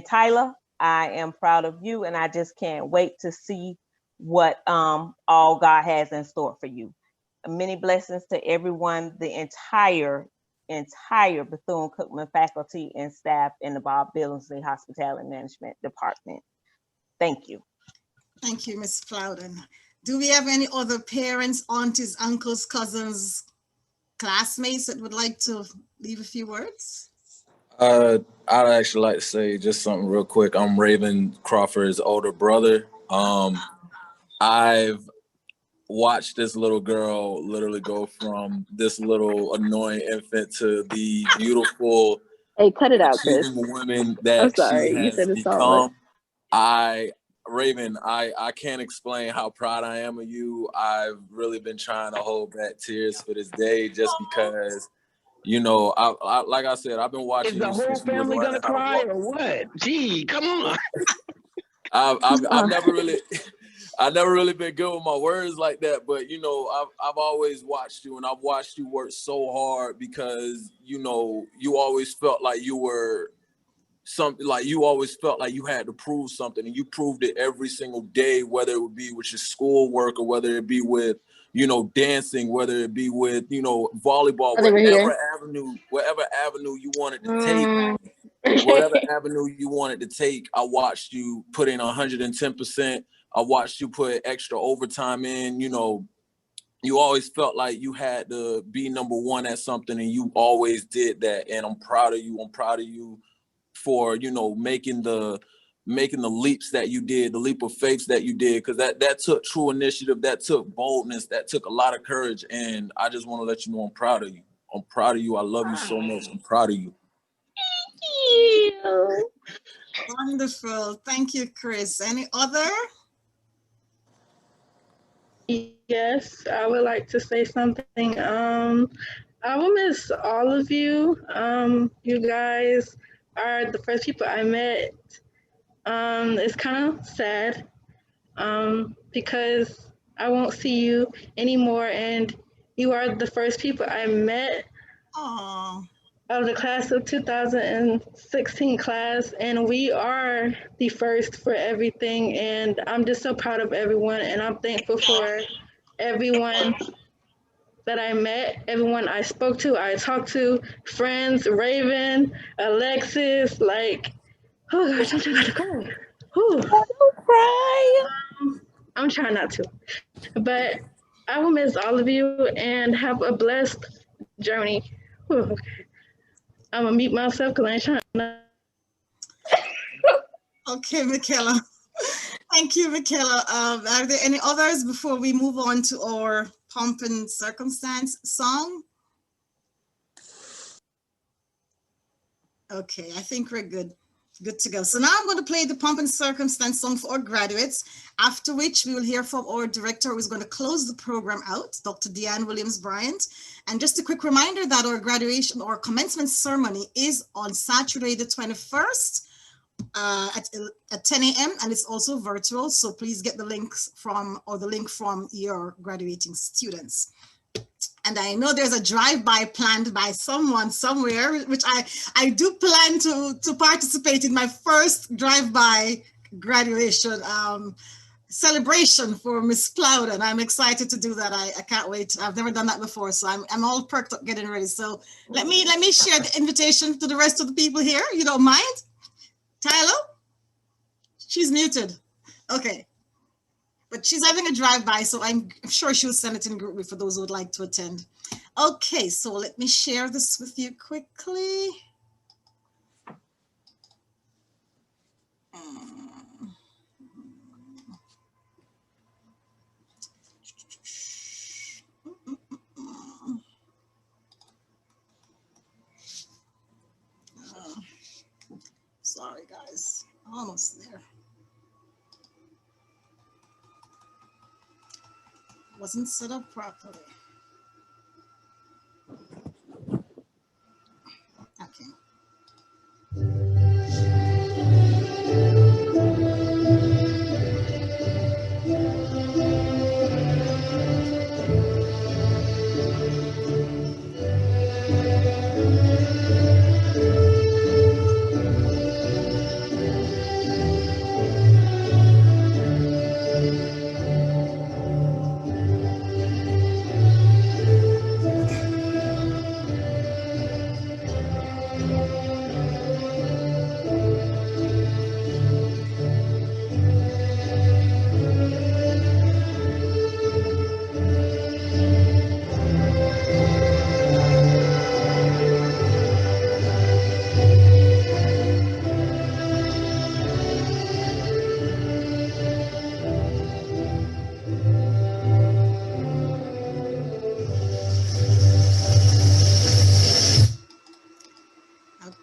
Tyler, I am proud of you, and I just can't wait to see what all God has in store for you. Many blessings to everyone, the entire Bethune-Cookman faculty and staff in the Bob Billingsley Hospitality Management Department. Thank you. Thank you, Ms. Plowden. Do we have any other parents, aunties, uncles, cousins, classmates that would like to leave a few words? I'd actually like to say just something real quick. I'm Raven Crawford's older brother. I've watched this little girl literally go from this little annoying infant to the beautiful, hey, cut it out, Chris. woman that she has become. Raven, I can't explain how proud I am of you. I've really been trying to hold back tears for this day just because, you know, I like I said, I've been watching you. Is the whole family gonna cry or what? Gee, come on. I've never really been good with my words like that, but you know, I've always watched you, and I've watched you work so hard because, you know, you always felt like you were something, like you always felt like you had to prove something, and you proved it every single day, whether it would be with your schoolwork or whether it be with, you know, dancing, whether it be with, you know, volleyball, Oh, they were here. whatever avenue you wanted to take, whatever avenue you wanted to take, I watched you put in 110%. I watched you put extra overtime in, you know. You always felt like you had to be number one at something, and you always did that. And I'm proud of you. I'm proud of you for, you know, making the leaps that you did, the leap of faith that you did, because that took true initiative, that took boldness, that took a lot of courage. And I just want to let you know I'm proud of you. I'm proud of you. I love you so much. I'm proud of you. Thank you. Wonderful. Thank you, Chris. Any other? Yes, I would like to say something. I will miss all of you. You guys are the first people I met. It's kind of sad because I won't see you anymore, and you are the first people I met of the class of 2016 class, and we are the first for everything. And I'm just so proud of everyone, and I'm thankful for everyone that I met, everyone I spoke to, I talked to, friends, Raven, Alexis, like, oh gosh, I'm trying not to cry. Whew. Don't cry. I'm trying not to, but I will miss all of you and have a blessed journey. Whew, okay. I'm gonna mute myself because I ain't trying to. Okay, Michaela. Thank you, Michaela. Are there any others before we move on to our Pomp and Circumstance song? Okay, I think we're good. Good to go. So now I'm going to play the Pomp and Circumstance song for our graduates, after which we will hear from our director who is going to close the program out, Dr. Deanne Williams-Bryant. And just a quick reminder that our graduation or commencement ceremony is on Saturday the 21st at 10 a.m. and it's also virtual. So please get the link from your graduating students. And I know there's a drive-by planned by someone somewhere, which I do plan to participate in my first drive-by graduation celebration for Miss Plowden. I'm excited to do that. I can't wait. I've never done that before, so I'm all perked up getting ready. So let me share the invitation to the rest of the people here. You don't mind? Tyler? She's muted. Okay. But she's having a drive-by, so I'm sure she'll send it in group for those who would like to attend. Okay, so let me share this with you quickly. Sorry, guys, almost there. Wasn't set up properly. Okay.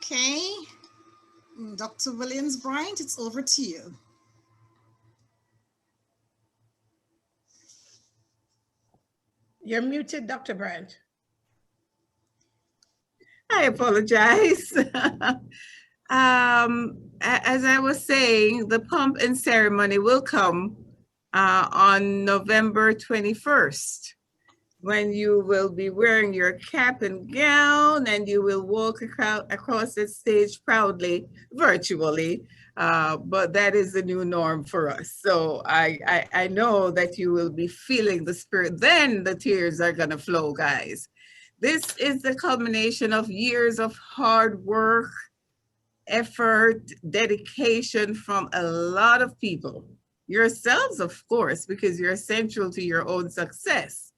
Okay, Dr. Williams-Bryant, it's over to you. You're muted, Dr. Bryant. I apologize. As I was saying, the pomp and ceremony will come on November 21st. when you will be wearing your cap and gown and you will walk across the stage proudly, virtually. But that is the new norm for us. So I know that you will be feeling the spirit. Then the tears are going to flow, guys. This is the culmination of years of hard work, effort, dedication from a lot of people. Yourselves, of course, because you're essential to your own success.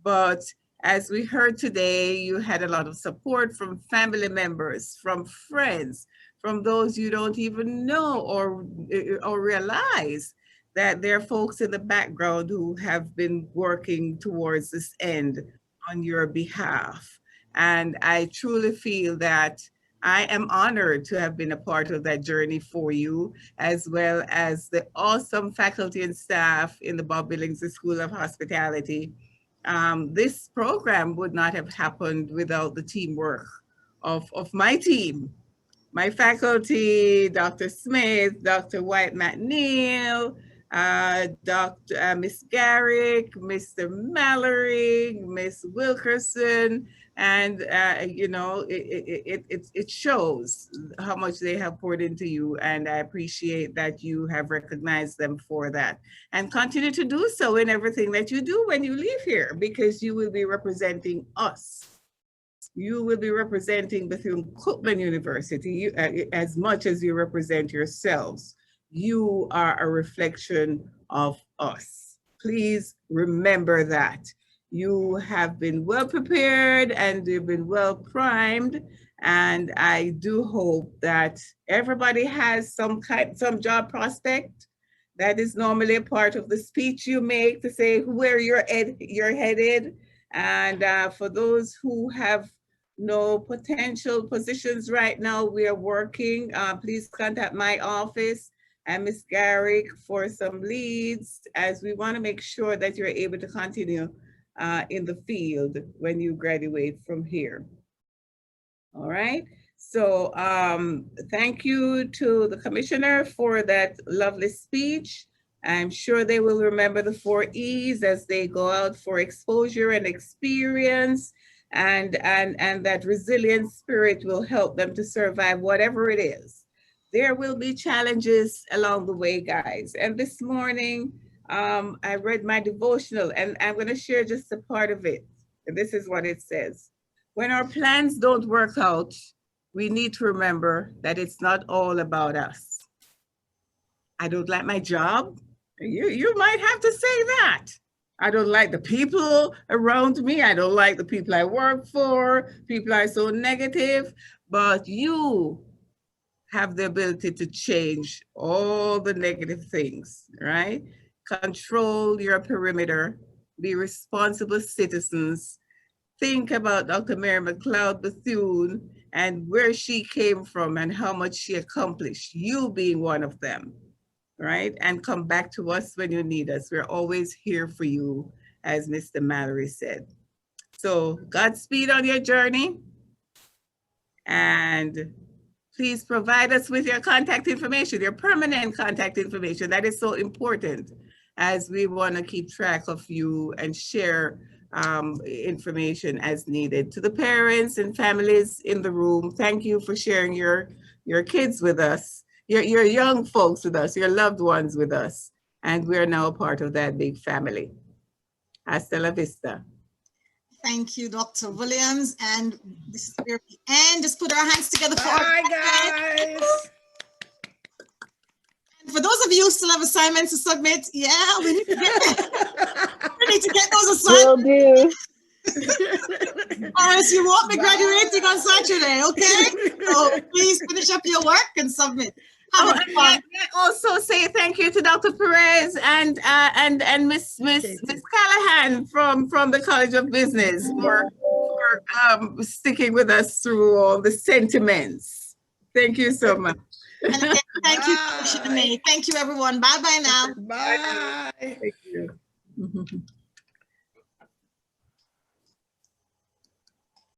But as we heard today, you had a lot of support from family members, from friends, from those you don't even know or realize that there are folks in the background who have been working towards this end on your behalf. And I truly feel that I am honored to have been a part of that journey for you, as well as the awesome faculty and staff in the Bob Billingsley School of Hospitality. This program would not have happened without the teamwork of my team. My faculty, Dr. Smith, Dr. White McNeil, Miss Garrick, Mr. Mallory, Miss Wilkerson, and you know, it shows how much they have poured into you, and I appreciate that you have recognized them for that, and continue to do so in everything that you do when you leave here, because you will be representing us. You will be representing Bethune-Cookman University as much as you represent yourselves. You are a reflection of us. Please remember that. You have been well prepared and you've been well primed. And I do hope that everybody has some job prospect. That is normally a part of the speech you make to say where you're headed. And for those who have no potential positions right now, we are working. Please contact my office and Ms. Garrick for some leads, as we want to make sure that you're able to continue in the field when you graduate from here. All right. So thank you to the commissioner for that lovely speech. I'm sure they will remember the 4 E's as they go out for exposure and experience, and that resilient spirit will help them to survive whatever it is. There will be challenges along the way, guys. And this morning, I read my devotional, and I'm going to share just a part of it. And this is what it says. When our plans don't work out, we need to remember that it's not all about us. I don't like my job. You might have to say that. I don't like the people around me. I don't like the people I work for. People are so negative, but you have the ability to change all the negative things, right? Control your perimeter, be responsible citizens. Think about Dr. Mary McLeod Bethune and where she came from and how much she accomplished, you being one of them, right? And come back to us when you need us. We're always here for you, as Mr. Mallory said. So Godspeed on your journey. And please provide us with your contact information, your permanent contact information. That is so important, as we want to keep track of you and share information as needed. To the parents and families in the room, thank you for sharing your kids with us, your young folks with us, your loved ones with us. And we're now a part of that big family. Hasta la vista. Thank you, Dr. Williams. And this is where we end. Just put our hands together for our guys. And for those of you who still have assignments to submit, yeah, we need to get those assignments. Or else you won't be graduating on Saturday, okay? So please finish up your work and submit. I also say thank you to Dr. Perez and Miss Callahan from the College of Business for sticking with us through all the sentiments. Thank you so much. And again, thank you, Shanae. Thank you, everyone. Bye-bye now. Bye.